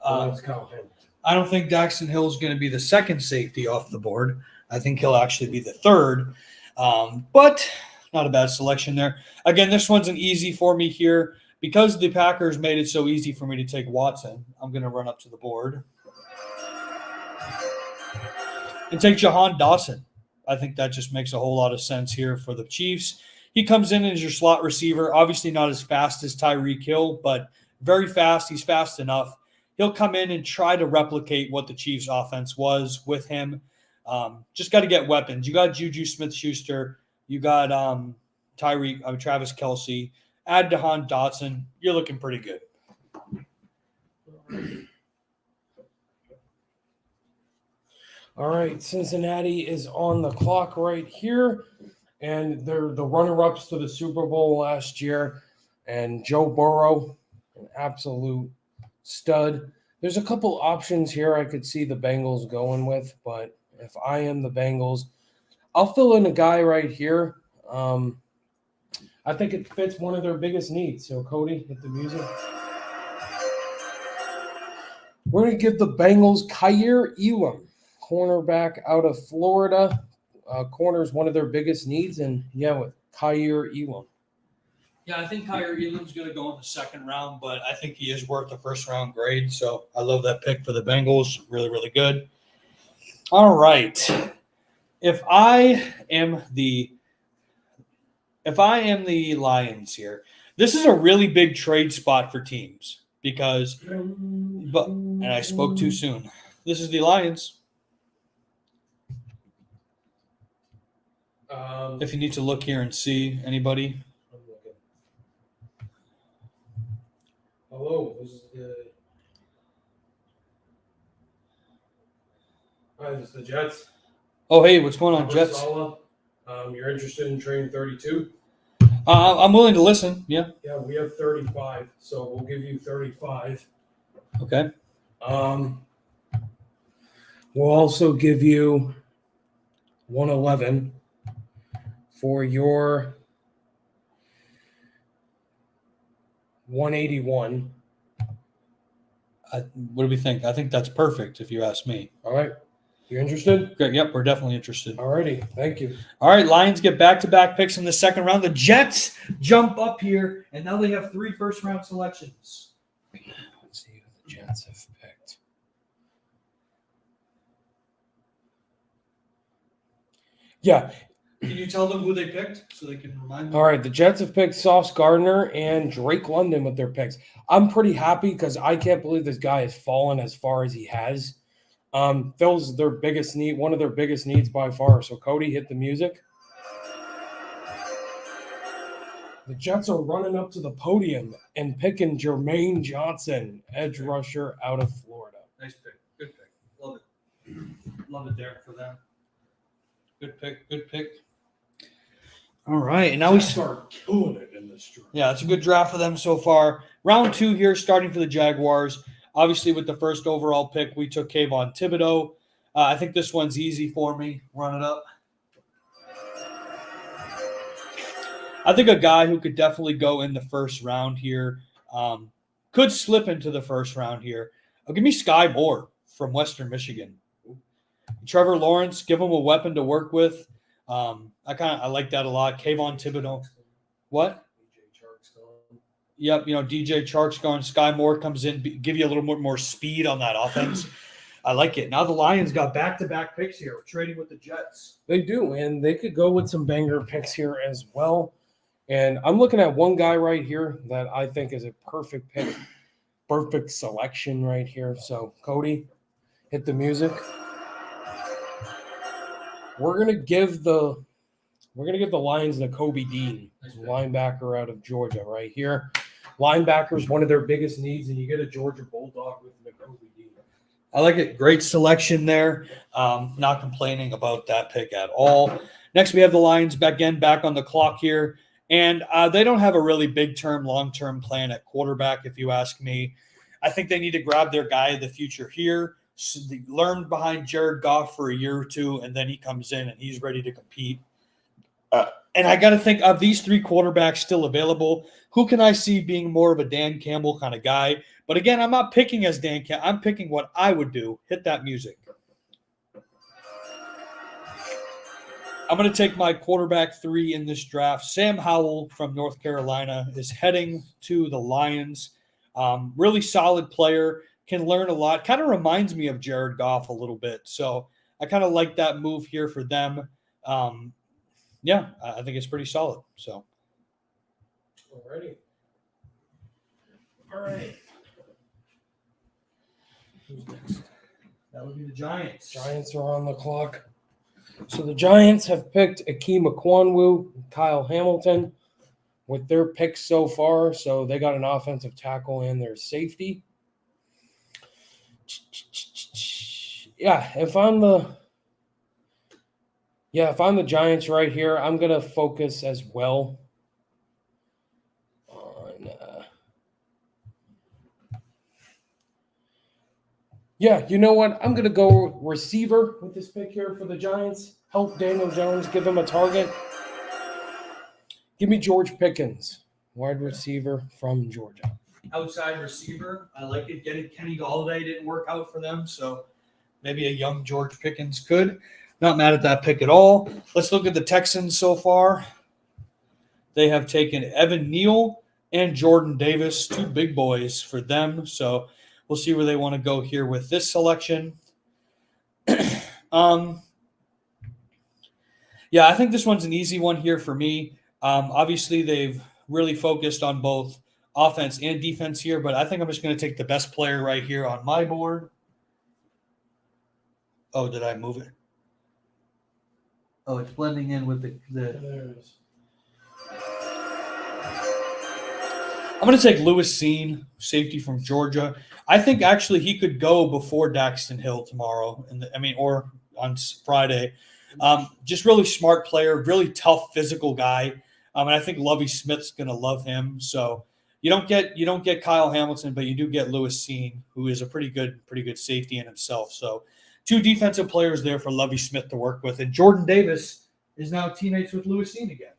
Let's count him. I don't think Daxton Hill is going to be the second safety off the board. I think he'll actually be the third. But not a bad selection there. Again, this one's an easy for me here. Because the Packers made it so easy for me to take Watson, I'm going to run up to the board and take Jahan Dawson. I think that just makes a whole lot of sense here for the Chiefs. He comes in as your slot receiver, obviously not as fast as Tyreek Hill, but very fast. He's fast enough. He'll come in and try to replicate what the Chiefs' offense was with him. Just got to get weapons. You got Juju Smith-Schuster. You got Travis Kelce. Add Jahan Dotson. You're looking pretty good. All right, Cincinnati is on the clock right here, and they're the runner-ups to the Super Bowl last year. And Joe Burrow, an absolute stud. There's a couple options here I could see the Bengals going with, but if I am the Bengals, I'll fill in a guy right here. I think it fits one of their biggest needs. So, Cody, hit the music. We're going to give the Bengals Kaiir Elam, cornerback out of Florida. Corner is one of their biggest needs, and with Kaiir Elam. Yeah, I think Kaiir Elam's going to go in the second round, but I think he is worth a first-round grade. So I love that pick for the Bengals. Really, really good. All right. If I am the Lions here, this is a really big trade spot for teams because and I spoke too soon. This is the Lions. If you need to look here and see anybody. I'm looking. Hello, this is the Jets. Oh, hey, what's going on, Robert Jets? Saleh. You're interested in trading 32? I'm willing to listen. Yeah. Yeah, we have 35, so we'll give you 35. Okay. We'll also give you 111 for your 181. What do we think? I think that's perfect if you ask me. All right. You interested? Great. Yep, we're definitely interested. All righty. Thank you. All right, Lions get back-to-back picks in the second round. The Jets jump up here, and now they have 3 first-round selections. Let's see who the Jets have picked. Yeah. Can you tell them who they picked so they can remind me? All right, the Jets have picked Sauce Gardner and Drake London with their picks. I'm pretty happy because I can't believe this guy has fallen as far as he has. Fills their biggest need, one of their biggest needs by far. So Cody, hit the music. The Jets are running up to the podium and picking Jermaine Johnson, edge rusher out of Florida. Nice pick. Good pick. Love it. Love it there for them. Good pick. Good pick. All right. And now we start killing it in this draft. Yeah, it's a good draft for them so far. Round 2 here, starting for the Jaguars. Obviously, with the first overall pick, we took Kayvon Thibodeau. I think this one's easy for me. Run it up. I think a guy who could definitely go in the first round here, could slip into the first round here. Give me Sky Moore from Western Michigan. Trevor Lawrence, give him a weapon to work with. I like that a lot. Kayvon Thibodeau. What? Yep, DJ Chark's gone. Sky Moore comes in, give you a little more speed on that offense. I like it. Now the Lions got back-to-back picks here. We're trading with the Jets. They do, and they could go with some banger picks here as well. And I'm looking at one guy right here that I think is a perfect pick, perfect selection right here. So, Cody, hit the music. We're gonna give the Lions Nakobe Dean, linebacker out of Georgia, right here. Linebacker is one of their biggest needs, and you get a Georgia Bulldog with Nakobe Dean. I like it. Great selection there. Not complaining about that pick at all. Next, we have the Lions back on the clock here. And they don't have a really big-term, long-term plan at quarterback, if you ask me. I think they need to grab their guy of the future here. So they learned behind Jared Goff for a year or two, and then he comes in and he's ready to compete. And I got to think of these 3 quarterbacks still available. Who can I see being more of a Dan Campbell kind of guy? But again, I'm not picking as Dan Campbell. I'm picking what I would do. Hit that music. I'm going to take my quarterback 3 in this draft. Sam Howell from North Carolina is heading to the Lions. Really solid player, can learn a lot. Kind of reminds me of Jared Goff a little bit. So I kind of like that move here for them. Yeah, I think it's pretty solid. So. Alrighty. All right. Who's next? That would be the Giants. Giants are on the clock. So the Giants have picked Akeem Ekwoku, Kyle Hamilton with their picks so far. So they got an offensive tackle and their safety. Yeah, if I'm the Giants right here, I'm gonna focus as well on. Yeah, you know what? I'm gonna go receiver with this pick here for the Giants. Help Daniel Jones, give him a target. Give me George Pickens, wide receiver from Georgia. Outside receiver, I like it. Getting Kenny Golladay didn't work out for them, so maybe a young George Pickens could. Not mad at that pick at all. Let's look at the Texans so far. They have taken Evan Neal and Jordan Davis, 2 big boys for them. So we'll see where they want to go here with this selection. Yeah, I think this one's an easy one here for me. Obviously, they've really focused on both offense and defense here, but I think I'm just going to take the best player right here on my board. Oh, did I move it? Oh, it's blending in with the There it is. I'm going to take Lewis Seen, safety from Georgia. I think actually he could go before Daxton Hill tomorrow, or on Friday. Just really smart player, really tough physical guy. And I think Lovie Smith's going to love him. So you don't get Kyle Hamilton, but you do get Lewis Seen, who is a pretty good safety in himself. So 2 defensive players there for Lovie Smith to work with. And Jordan Davis is now teammates with Lewis Seen again.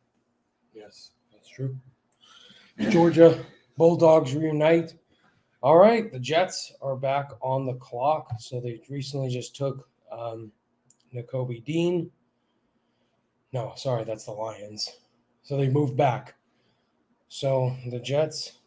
Yes, that's true. Georgia Bulldogs reunite. All right, the Jets are back on the clock. So they recently just took Nakobe Dean. No, sorry, that's the Lions. So they moved back. So the Jets.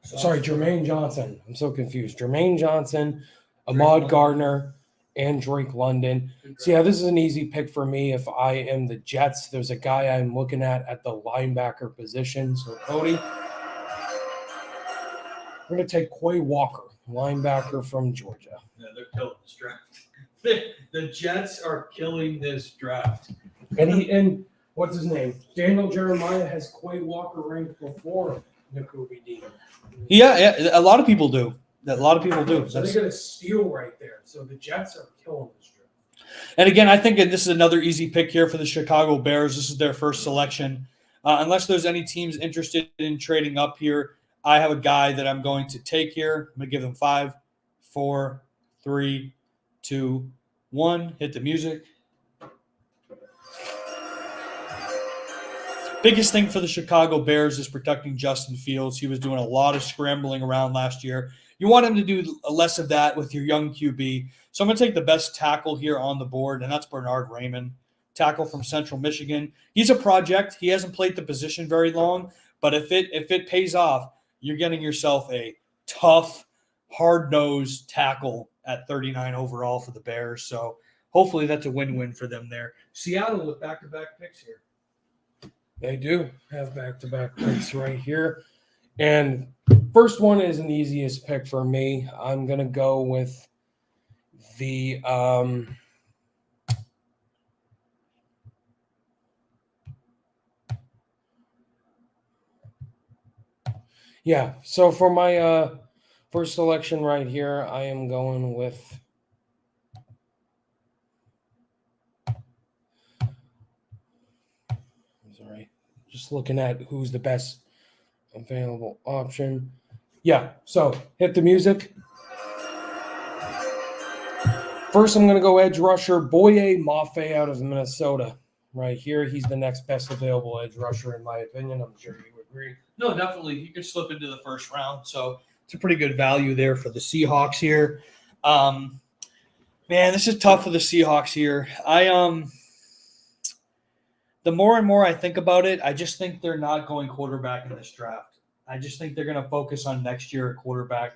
Sorry, Jermaine Johnson. I'm so confused. Jermaine Johnson, Ahmad Gardner, and Drake London. So, yeah, this is an easy pick for me if I am the Jets. There's a guy I'm looking at the linebacker position. So, Cody, we're going to take Quay Walker, linebacker from Georgia. Yeah, they're killing this draft. The Jets are killing this draft. And what's his name? Daniel Jeremiah has Quay Walker ranked before Nakobe Dean. Yeah, a lot of people do. So they get a steal right there. So the Jets are killing this draft. And again, I think this is another easy pick here for the Chicago Bears. This is their first selection. Unless there's any teams interested in trading up here, I have a guy that I'm going to take here. I'm going to give them 5, 4, 3, 2, 1. Hit the music. Biggest thing for the Chicago Bears is protecting Justin Fields. He was doing a lot of scrambling around last year. You want him to do less of that with your young QB. So I'm going to take the best tackle here on the board, and that's Bernard Raymond, tackle from Central Michigan. He's a project. He hasn't played the position very long, but if it pays off, you're getting yourself a tough, hard-nosed tackle at 39 overall for the Bears. So hopefully that's a win-win for them there. Seattle with back-to-back picks here. They do have back-to-back picks right here. And first one is an easiest pick for me. I'm going to go with the so for my first selection right here, I am going with just looking at who's the best available option. Yeah, so hit the music. First, I'm going to go edge rusher Boye Mafe out of Minnesota. Right here, he's the next best available edge rusher, in my opinion. I'm sure you agree. No, definitely. He could slip into the first round, so it's a pretty good value there for the Seahawks here. Man, this is tough for the Seahawks here. The more and more I think about it, I just think they're not going quarterback in this draft. I just think they're going to focus on next year at quarterback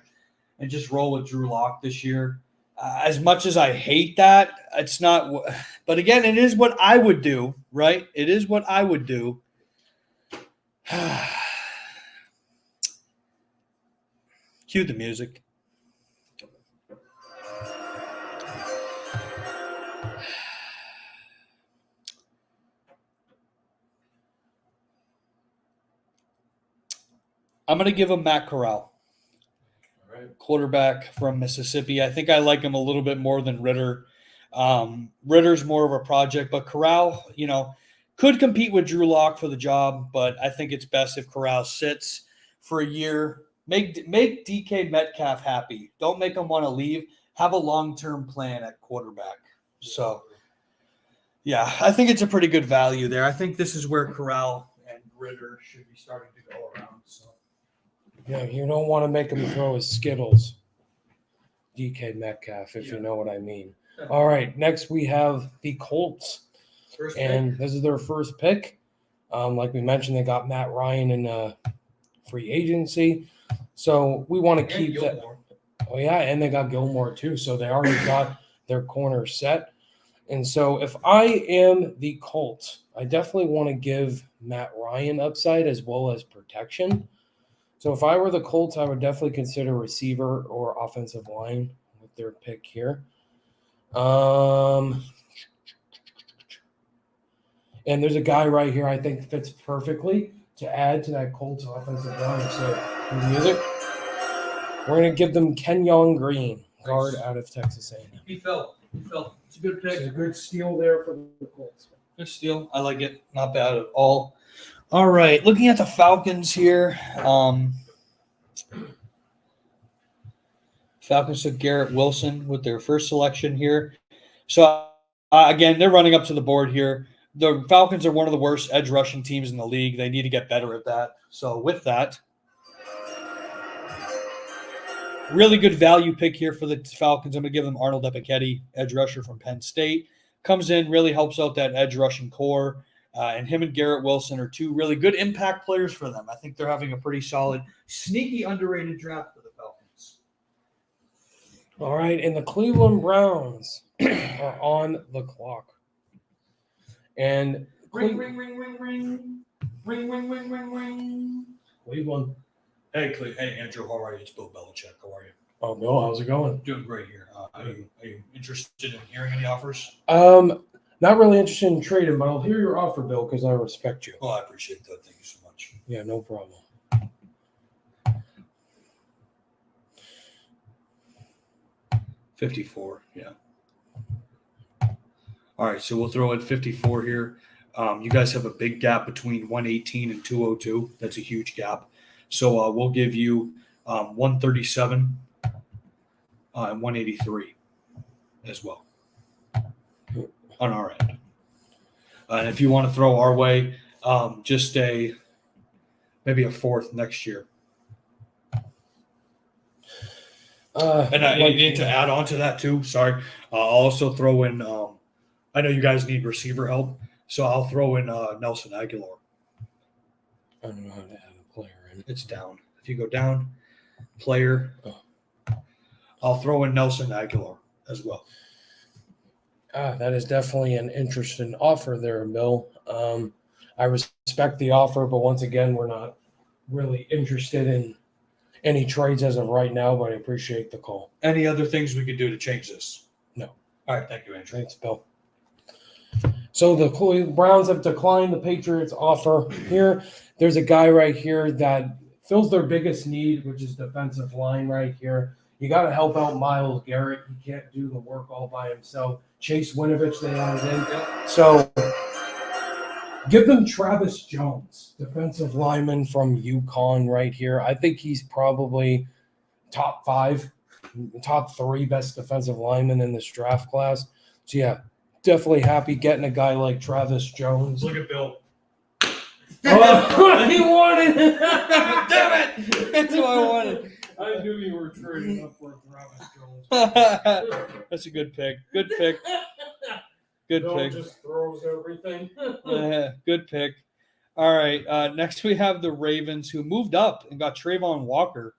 and just roll with Drew Lock this year. As much as I hate that, it's not. But again, it is what I would do, right? It is what I would do. Cue the music. I'm going to give him Matt Corral, quarterback from Mississippi. I think I like him a little bit more than Ritter. Ritter's more of a project, but Corral, could compete with Drew Lock for the job, but I think it's best if Corral sits for a year. Make DK Metcalf happy. Don't make him want to leave. Have a long-term plan at quarterback. So, yeah, I think it's a pretty good value there. I think this is where Corral and Ritter should be starting to go around. So. Yeah, you don't want to make him throw his Skittles, DK Metcalf, if you know what I mean. All right, next we have the Colts, and this is their first pick. Like we mentioned, they got Matt Ryan in free agency, so we want to keep that. Oh yeah, and they got Gilmore too, so they already got their corner set. And so if I am the Colts, I definitely want to give Matt Ryan upside as well as protection. So if I were the Colts, I would definitely consider receiver or offensive line with their pick here. And there's a guy right here I think fits perfectly to add to that Colts offensive line. So music, we're going to give them Kenyon Green, guard out of Texas A&M. He fell. It's a good pick. It's a good steal there for the Colts. Good steal. I like it. Not bad at all. All right, looking at the Falcons here. Falcons took Garrett Wilson with their first selection here. So, again, they're running up to the board here. The Falcons are one of the worst edge rushing teams in the league. They need to get better at that. So, with that, really good value pick here for the Falcons. I'm going to give them Arnold Epiketti, edge rusher from Penn State. Comes in, really helps out that edge rushing core. And him and Garrett Wilson are two really good impact players for them. I think they're having a pretty solid, sneaky, underrated draft for the Falcons. All right, and the Cleveland Browns are on the clock. And Ring, ring, ring, ring, ring. Ring, ring, ring, ring, ring. Cleveland. Hey, Andrew, how are you? It's Bill Belichick. How are you? Oh, Bill, how's it going? Doing great here. Are you interested in hearing any offers? Not really interested in trading, but I'll hear your offer, Bill, because I respect you. Well, I appreciate that. Thank you so much. Yeah, no problem. 54, yeah. All right, so we'll throw in 54 here. You guys have a big gap between 118 and 202. That's a huge gap. So we'll give you 137 and 183 as well on our end. And if you want to throw our way, just maybe a fourth next year. And I need to add on to that too. Sorry, I'll also throw in. I know you guys need receiver help, so I'll throw in Nelson Aguilar. I don't know how to add a player in. It's down. If you go down, player, I'll throw in Nelson Aguilar as well. That is definitely an interesting offer there, Bill. I respect the offer, but once again, we're not really interested in any trades as of right now, but I appreciate the call. Any other things we could do to change this? No. All right, thank you, Andrew. Thanks, Bill. So the Browns have declined the Patriots' offer here. There's a guy right here that fills their biggest need, which is defensive line right here. You got to help out Myles Garrett. He can't do the work all by himself. Chase Winovich, they added in. So give them Travis Jones, defensive lineman from UConn right here. I think he's probably top 5, top 3 best defensive linemen in this draft class. So, yeah, definitely happy getting a guy like Travis Jones. Look at Bill. Oh, he wanted it. Damn it! That's what I wanted. I knew you were trading up for Travis Jones. That's a good pick. Good pick. Good Bill pick. just throws everything. Good pick. All right. Next, we have the Ravens, who moved up and got Trayvon Walker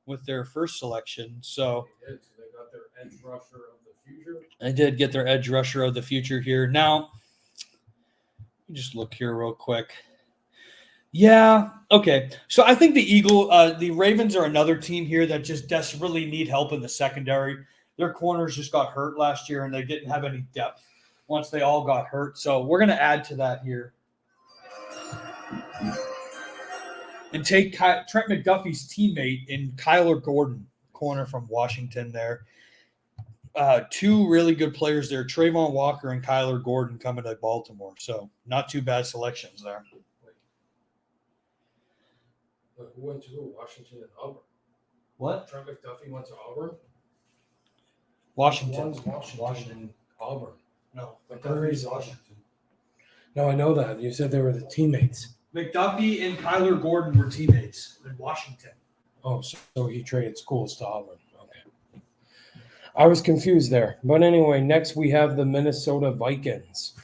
with their first selection. So They got their edge rusher of the future. I did get their edge rusher of the future here. Now, let me just look here real quick. Yeah. Okay. So I think the Ravens are another team here that just desperately need help in the secondary. Their corners just got hurt last year, and they didn't have any depth once they all got hurt. So we're going to add to that here and take Trent McDuffie's teammate in Kyler Gordon, corner from Washington there. 2 really good players there, Trayvon Walker and Kyler Gordon, coming to Baltimore. So not too bad selections there. Who went to Washington and Auburn? What? Trent McDuffie went to Auburn? Washington. One's Washington. Auburn. No, McDuffie's Washington. No, I know that. You said they were the teammates. McDuffie and Kyler Gordon were teammates in Washington. Oh, so he traded schools to Auburn. Okay. I was confused there. But anyway, next we have the Minnesota Vikings.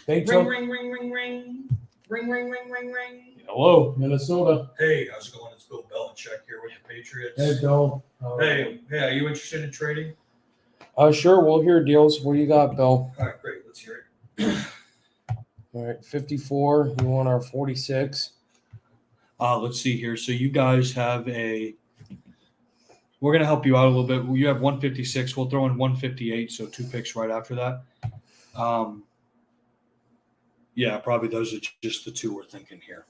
They took... Ring, ring, ring, ring, ring. Ring, ring, ring, ring, ring. Hello, Minnesota. Hey, how's it going? It's Bill Belichick here with the Patriots. Hey, Bill. Hey, are you interested in trading? Sure, we'll hear deals. What do you got, Bill? All right, great. Let's hear it. All right, 54. You want our 46? Let's see here. So you guys have we're going to help you out a little bit. You have 156. We'll throw in 158, so 2 picks right after that. Yeah, probably those are just the 2 we're thinking here.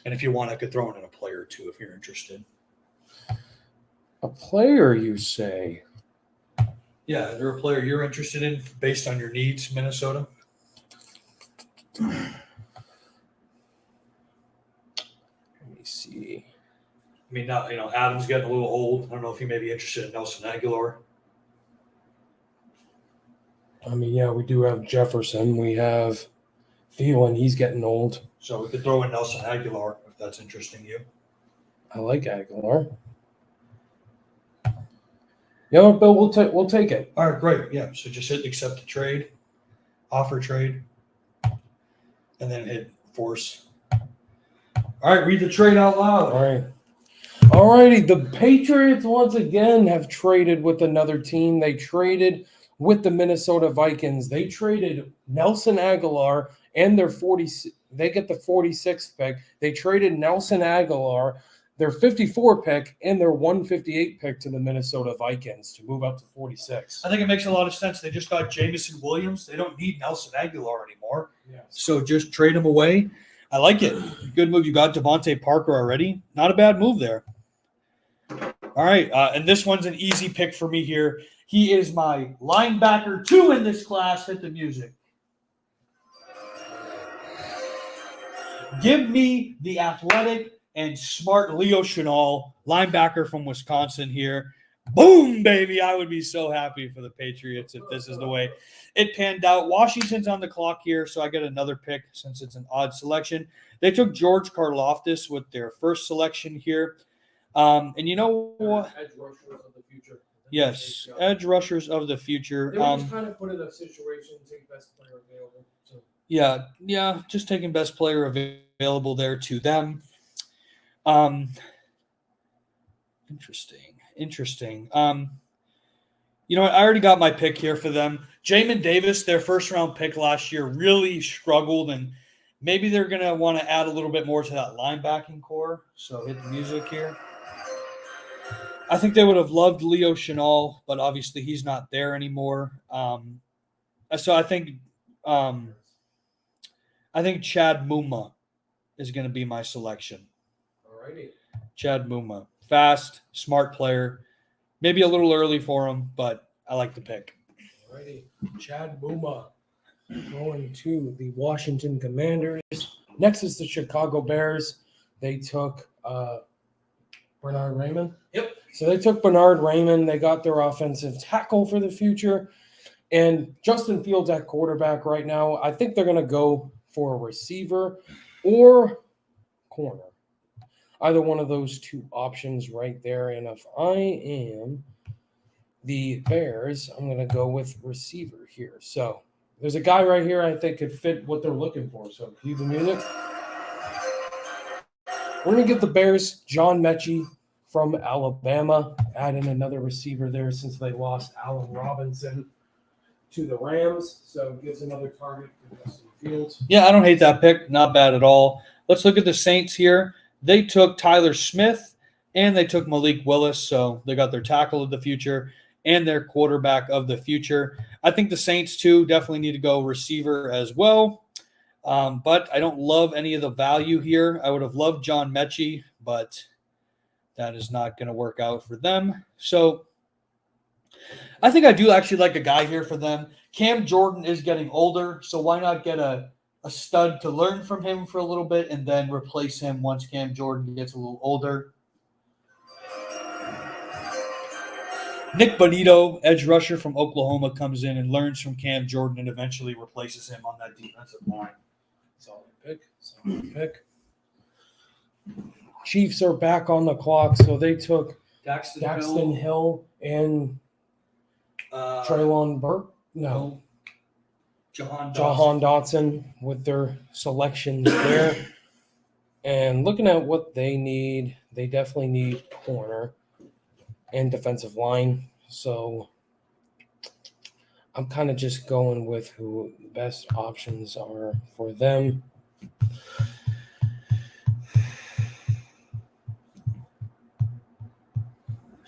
And if you want, I could throw in a player or 2 if you're interested. A player, you say? Yeah, is there a player you're interested in based on your needs, Minnesota? Let me see. I mean, now, Adam's getting a little old. I don't know if you may be interested in Nelson Aguilar. I mean, yeah, we do have Jefferson. We have Thielen. He's getting old. So we could throw in Nelson Aguilar if that's interesting you. I like Aguilar. You know what, Bill? We'll take it. All right, great. Yeah, so just hit accept the trade, offer trade, and then hit force. All right, read the trade out loud. All right. Alrighty, the Patriots once again have traded with another team. They traded with the Minnesota Vikings. They traded Nelson Aguilar and their 40. They get the 46th pick. They traded Nelson Aguilar, their 54 pick, and their 158 pick to the Minnesota Vikings to move up to 46. I think it makes a lot of sense. They just got Jameson Williams. They don't need Nelson Aguilar anymore. Yes. So just trade him away. I like it. Good move. You got Devontae Parker already. Not a bad move there. All right. And this one's an easy pick for me here. He is my linebacker 2 in this class. Hit the music. Give me the athletic and smart Leo Chenal, linebacker from Wisconsin here. Boom, baby. I would be so happy for the Patriots if this is the way it panned out. Washington's on the clock here, so I get another pick since it's an odd selection. They took George Karlaftis with their first selection here. And you know what? Edge rushers of the future. Yes, edge rushers of the future. They were just kind of put in a situation to take best player available. So. Yeah, just taking best player available there to them. Interesting. You know what? I already got my pick here for them. Jamin Davis, their first round pick last year, really struggled, and maybe they're going to want to add a little bit more to that linebacking core. So hit the music here. I think they would have loved Leo Chenal, but obviously he's not there anymore. So I think Chad Muma is going to be my selection. Alrighty. Chad Muma. Fast, smart player. Maybe a little early for him, but I like the pick. Alrighty. Chad Muma going to the Washington Commanders. Next is the Chicago Bears. They took Bernard Raymond. Yep. So they took Bernard Raymond. They got their offensive tackle for the future. And Justin Fields at quarterback right now. I think they're going to go for a receiver or corner. Either one of those two options right there. And if I am the Bears, I'm going to go with receiver here. So there's a guy right here I think could fit what they're looking for. So cue the music. We're going to get the Bears, John Mechie from Alabama. Add in another receiver there since they lost Allen Robinson to the Rams. So it gives another target for Justin Fields. Yeah, I don't hate that pick. Not bad at all. Let's look at the Saints here. They took Tyler Smith and they took Malik Willis. So they got their tackle of the future and their quarterback of the future. I think the Saints, too, definitely need to go receiver as well. But I don't love any of the value here. I would have loved John Mechie, but that is not going to work out for them. So I think I do actually like a guy here for them. Cam Jordan is getting older, so why not get a stud to learn from him for a little bit and then replace him once Cam Jordan gets a little older. Nick Bonito, edge rusher from Oklahoma, comes in and learns from Cam Jordan and eventually replaces him on that defensive line. Solid pick. Chiefs are back on the clock, so they took Daxton Hill and Traylon Burke. No. Jahan Dotson with their selections there. And looking at what they need, they definitely need corner and defensive line. So I'm kind of just going with who the best options are for them.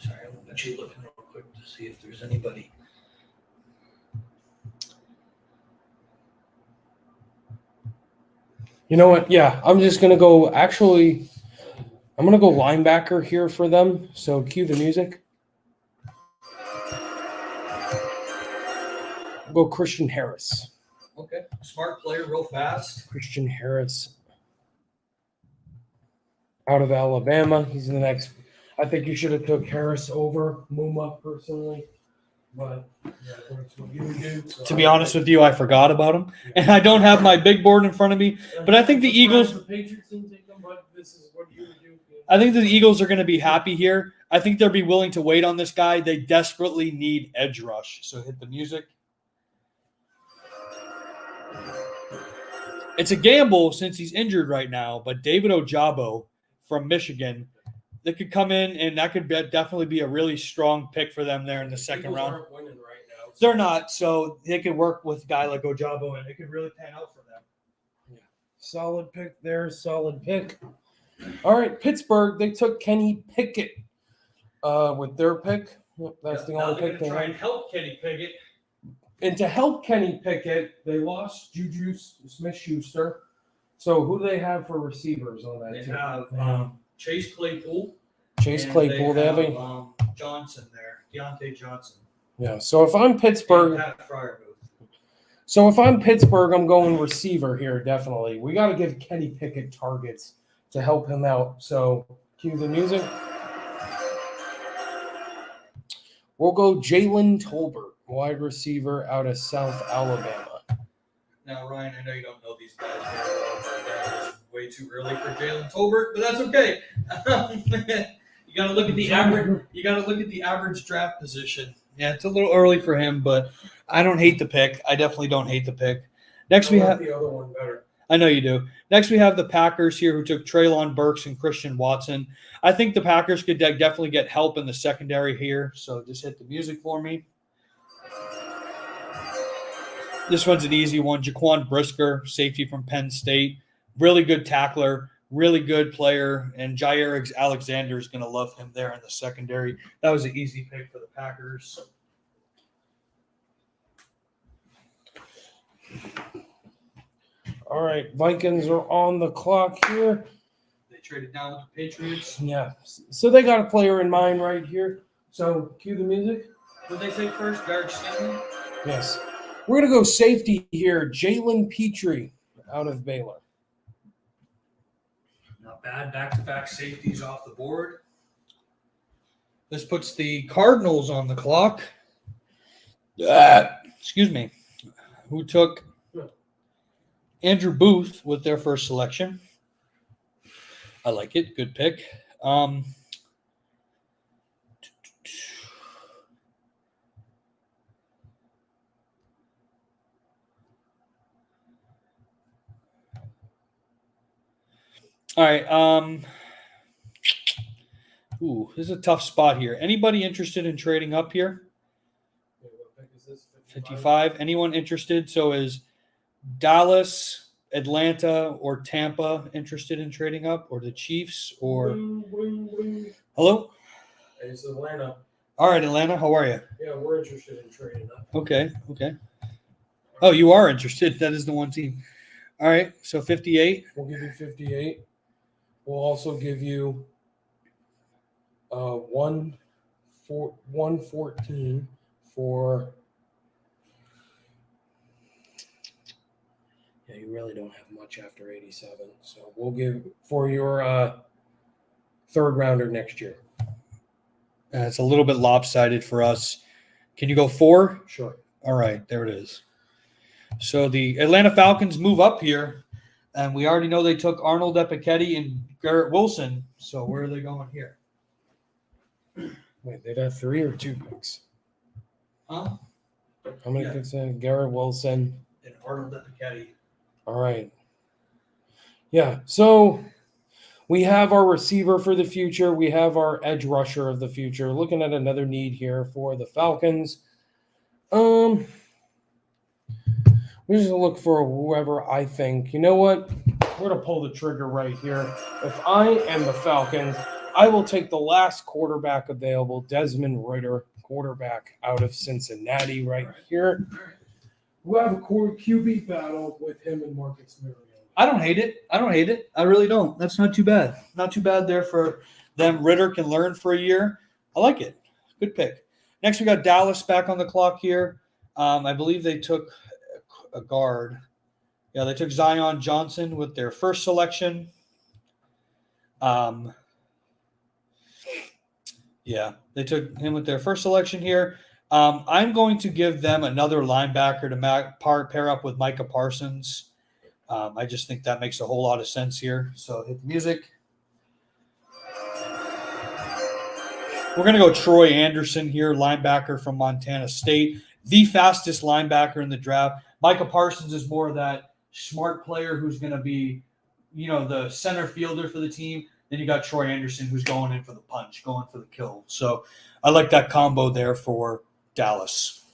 Sorry, I'm actually looking real quick to see if there's anybody. You know what? Yeah, I'm just going to go – actually, I'm going to go linebacker here for them. So cue the music. Go Christian Harris. Okay. Smart player, real fast. Christian Harris out of Alabama. He's the next – I think you should have took Harris over Muma personally. But yeah, that's what you would do. So To be honest with you, I forgot about him. And I don't have my big board in front of me. But I think the Eagles – The Patriots didn't take them, but this is what you would do. I think the Eagles are going to be happy here. I think they'll be willing to wait on this guy. They desperately need edge rush. So hit the music. It's a gamble since he's injured right now, but David Ojabo from Michigan They could come in, and that could definitely be a really strong pick for them there in the second Eagles round. aren't winning right now. They're not, so they could work with a guy like Ojabo, and it could really pan out for them. Yeah. Solid pick there. Solid pick. All right, Pittsburgh. They took Kenny Pickett with their pick. Yep, that's the only pick they had. Help Kenny Pickett. And to help Kenny Pickett, they lost Juju Smith-Schuster. So who do they have for receivers on that They team? have Chase Claypool. Chase and Claypool. They have Johnson there, Deontay Johnson. yeah. So if I'm Pittsburgh, And Pat Fryermuth. so if I'm Pittsburgh, I'm going receiver here. Definitely, we got to give Kenny Pickett targets to help him out. So cue the music. We'll go Jalen Tolbert, wide receiver out of South Alabama. Now, Ryan, I know you don't know these guys very well, but that is way too early for Jalen Tolbert, but that's okay. You got to look at the average. You got to look at the average draft position. Yeah, it's a little early for him, but I don't hate the pick. I definitely don't hate the pick. Next, we have the other one better. I know you do. Next, we have the Packers here who took Treylon Burks and Christian Watson. I think the Packers could definitely get help in the secondary here, so just hit the music for me. This one's an easy one. Jaquan Brisker, safety from Penn State. Really good tackler, really good player, and Jair Alexander is going to love him there in the secondary. That was an easy pick for the Packers. All right, Vikings are on the clock here. They traded down with the Patriots. Yeah, so they got a player in mind right here. So cue the music. What did they take first? Garrett Stanley? Yes. We're going to go safety here. Jalen Petrie out of Baylor. Not bad. Back-to-back safeties off the board. This puts the Cardinals on the clock. Excuse me. Who took Andrew Booth with their first selection. I like it. Good pick. All right. This is a tough spot here. Anybody interested in trading up here? 55. Anyone interested? So is Dallas, Atlanta, or Tampa interested in trading up, or the Chiefs, or hello? Hey, it's Atlanta. All right, Atlanta. How are you? Yeah, we're interested in trading up. Okay. Oh, you are interested. That is the one team. All right. So 58. We'll give you 58. We'll also give you 114 for. Yeah, you really don't have much after 87. So we'll give for your third rounder next year. It's a little bit lopsided for us. Can you go 4? Sure. All right. There it is. So the Atlanta Falcons move up here, and we already know they took Arnold Epiketti and Garrett Wilson. So where are they going here? Wait, they got 3 or 2 picks? Huh? How many Yeah. picks in? Garrett Wilson. And Arnold Epiketti. All right. Yeah. So we have our receiver for the future. We have our edge rusher of the future. Looking at another need here for the Falcons. We just look for whoever I think. You know what? We're going to pull the trigger right here. If I am the Falcons, I will take the last quarterback available, Desmond Ridder, quarterback out of Cincinnati right here. We'll have a QB battle with him and Marcus Mariota. I don't hate it. I really don't. That's not too bad. Not too bad there for them. Ridder can learn for a year. I like it. Good pick. Next, we got Dallas back on the clock here. I believe they took a guard. Yeah, they took Zion Johnson with their first selection. Yeah, they took him with their first selection here. I'm going to give them another linebacker to pair up with Micah Parsons. I just think that makes a whole lot of sense here. So hit the music. We're going to go Troy Anderson here, linebacker from Montana State, the fastest linebacker in the draft. Micah Parsons is more of that smart player who's going to be, the center fielder for the team. Then you got Troy Anderson, who's going in for the punch, going for the kill. So I like that combo there for Dallas.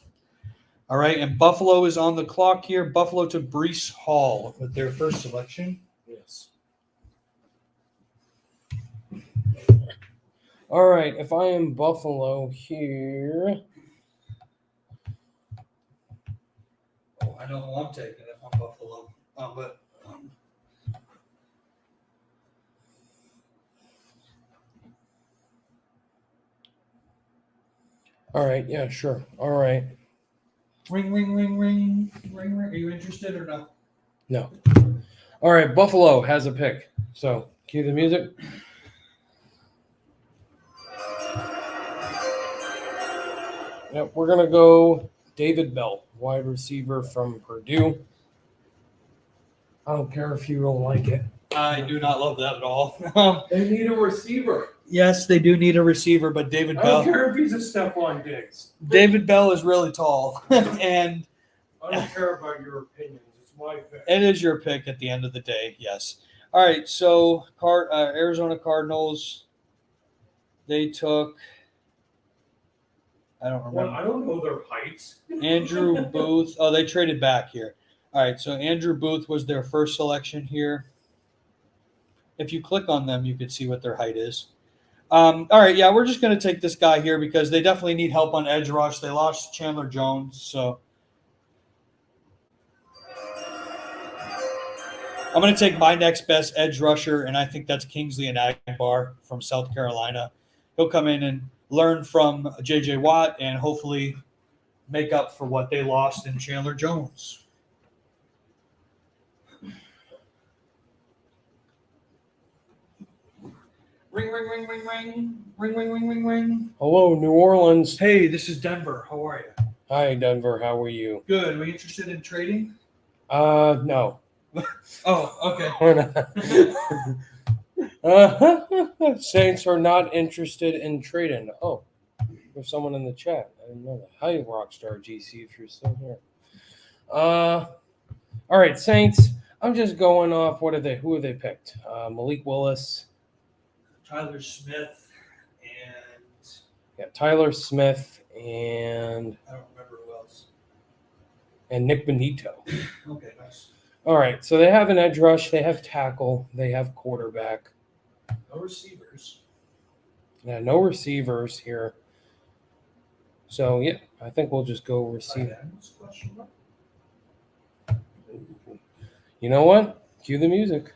All right, and Buffalo is on the clock here. Buffalo took Breece Hall with their first selection. Yes. All right, if I am Buffalo here. Oh, I know who I'm taking if I'm Buffalo. All right, yeah, sure. All right. Ring, ring, ring, ring, ring, ring. Are you interested or no? No. All right, Buffalo has a pick. So cue the music. Yep, we're gonna go David Bell, wide receiver from Purdue. I don't care if you don't like it. I do not love that at all. They need a receiver. Yes, they do need a receiver, but David I don't Bell. care if he's a Stephon Diggs. David Bell is really tall, and I don't care about your opinions. It's my pick. it is your pick at the end of the day. Yes. All right. So, Arizona Cardinals. They took. I don't remember. Well, I don't know their heights. Andrew Booth. Oh, they traded back here. All right. So Andrew Booth was their first selection here. If you click on them, you could see what their height is. All right. Yeah, we're just going to take this guy here because they definitely need help on edge rush. They lost Chandler Jones. So I'm going to take my next best edge rusher, and I think that's Kingsley Enagbare from South Carolina. He'll come in and learn from J.J. Watt and hopefully make up for what they lost in Chandler Jones. Ring, ring, ring, ring, ring. Ring, ring, ring, ring, ring. Hello, New Orleans. Hey, this is Denver. How are you? Hi, Denver. How are you? Good. Are you interested in trading? No. Oh, okay. Saints are not interested in trading. Oh, there's someone in the chat. I didn't know that. Hi, Rockstar GC, if you're still here. All right, Saints. I'm just going off. Who have they picked? Malik Willis. Tyler Smith and Tyler Smith and I don't remember who else. Nick Benito. Okay, nice. All right, so they have an edge rush, they have tackle, they have quarterback. No receivers. Yeah, no receivers here. So yeah, I think we'll just go receiver. You know what? Cue the music.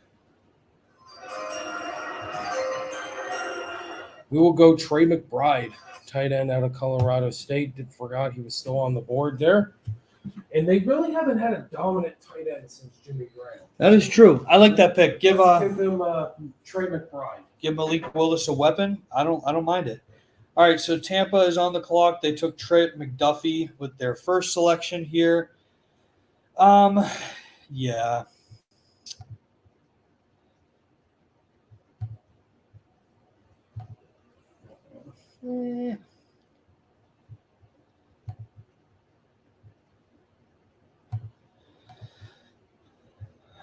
We will go Trey McBride, tight end out of Colorado State. Forgot he was still on the board there. And they really haven't had a dominant tight end since Jimmy Graham. That is true. I like that pick. Give them Trey McBride. Give Malik Willis a weapon. I don't mind it. All right, so Tampa is on the clock. They took Trent McDuffie with their first selection here. Yeah.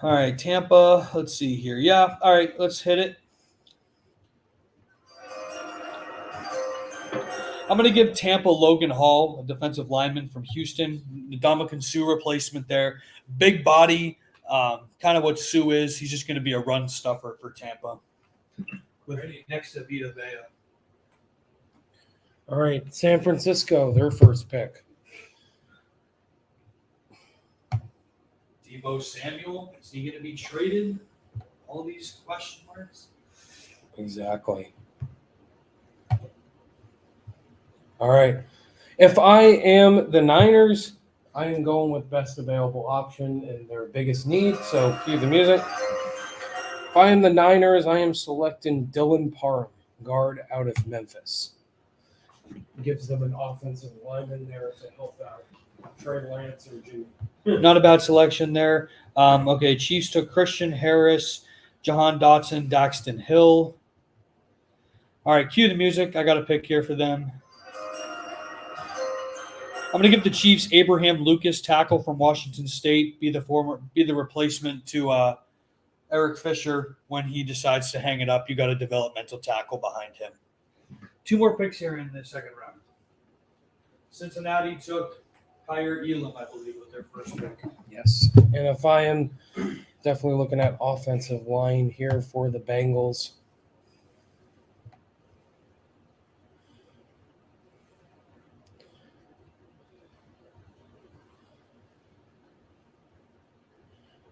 All right, Tampa. Let's see here. Yeah. All right, let's hit it. I'm going to give Tampa Logan Hall, a defensive lineman from Houston, Ndamukong Suh replacement there. Big body, kind of what Sue is. He's just going to be a run stuffer for Tampa. Next to Vita Vea. All right, San Francisco, their first pick. Deebo Samuel, is he going to be traded? All these question marks. Exactly. All right. If I am the Niners, I am going with best available option and their biggest need. So cue the music. If I am the Niners, I am selecting Dylan Parham, guard out of Memphis. Gives them an offensive lineman there to help out Trey Lance or Jimmy. Not a bad selection there. Okay, Chiefs took Christian Harris, Jahan Dotson, Daxton Hill. All right, cue the music. I got a pick here for them. I'm going to give the Chiefs Abraham Lucas, tackle from Washington State, be the replacement to Eric Fisher, when he decides to hang it up, you got a developmental tackle behind him. 2 more picks here in the second round. Cincinnati took Kyer Elam, I believe, with their first pick. Yes. And if I am definitely looking at offensive line here for the Bengals.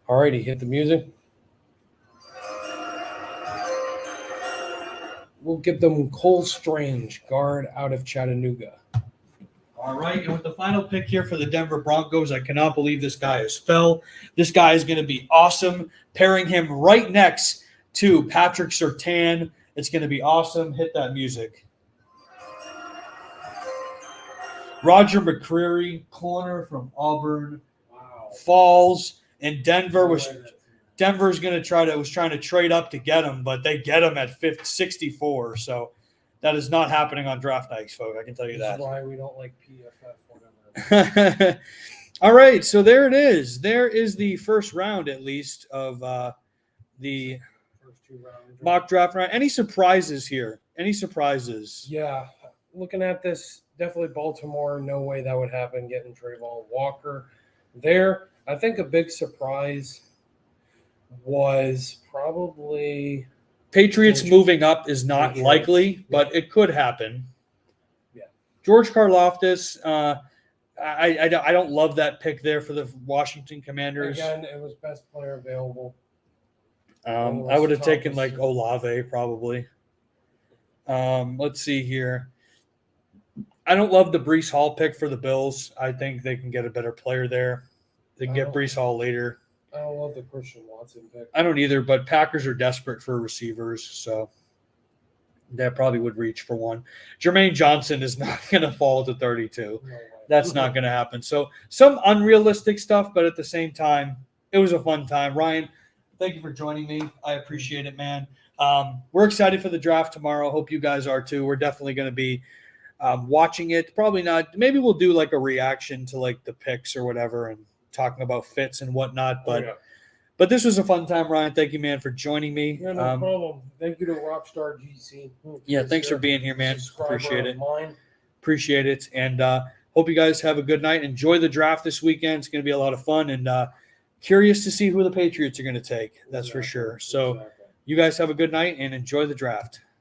Alrighty, hit the music. We'll give them Cole Strange, guard out of Chattanooga. All right, and with the final pick here for the Denver Broncos, I cannot believe this guy has fell. This guy is going to be awesome. Pairing him right next to Patrick Surtain. It's going to be awesome. Hit that music. Roger McCreary, corner from Auburn, falls, and Denver's going to trying to trade up to get him, but they get him at 64. So that is not happening on draft nights, folks. I can tell you This that. is why we don't like PFF, whatever. All right, so there it is. There is the first round, at least, of the First 2 rounds. mock draft round. Any surprises here? Any surprises? Yeah, looking at this, definitely Baltimore. No way that would happen. Getting Trayvon Walker there. I think a big surprise was probably Patriots moving up is not Patriots, likely, but it could happen. Yeah. George Karlaftis, I don't love that pick there for the Washington Commanders. again. It was best player available. I would have taken like Olave probably. Let's see here. I don't love the Breece Hall pick for the Bills. I think they can get a better player there. They can get Breece Hall later. I don't love the Christian Watson pick. I don't either, but Packers are desperate for receivers, so that probably would reach for one. Jermaine Johnson is not going to fall to 32. No way. That's not going to happen. So some unrealistic stuff, but at the same time, it was a fun time. Ryan, thank you for joining me. I appreciate it, man. We're excited for the draft tomorrow. Hope you guys are too. We're definitely going to be watching it. Probably not. Maybe we'll do like a reaction to like the picks or whatever and talking about fits and whatnot. But this was a fun time, Ryan. Thank you, man, for joining me. Yeah, no problem. Thank you to Rockstar GC. Yeah, thanks for being here, man. Subscriber Appreciate of it. mine. Appreciate it. And hope you guys have a good night. Enjoy the draft this weekend. It's going to be a lot of fun. And curious to see who the Patriots are going to take. That's for sure. So you guys have a good night and enjoy the draft.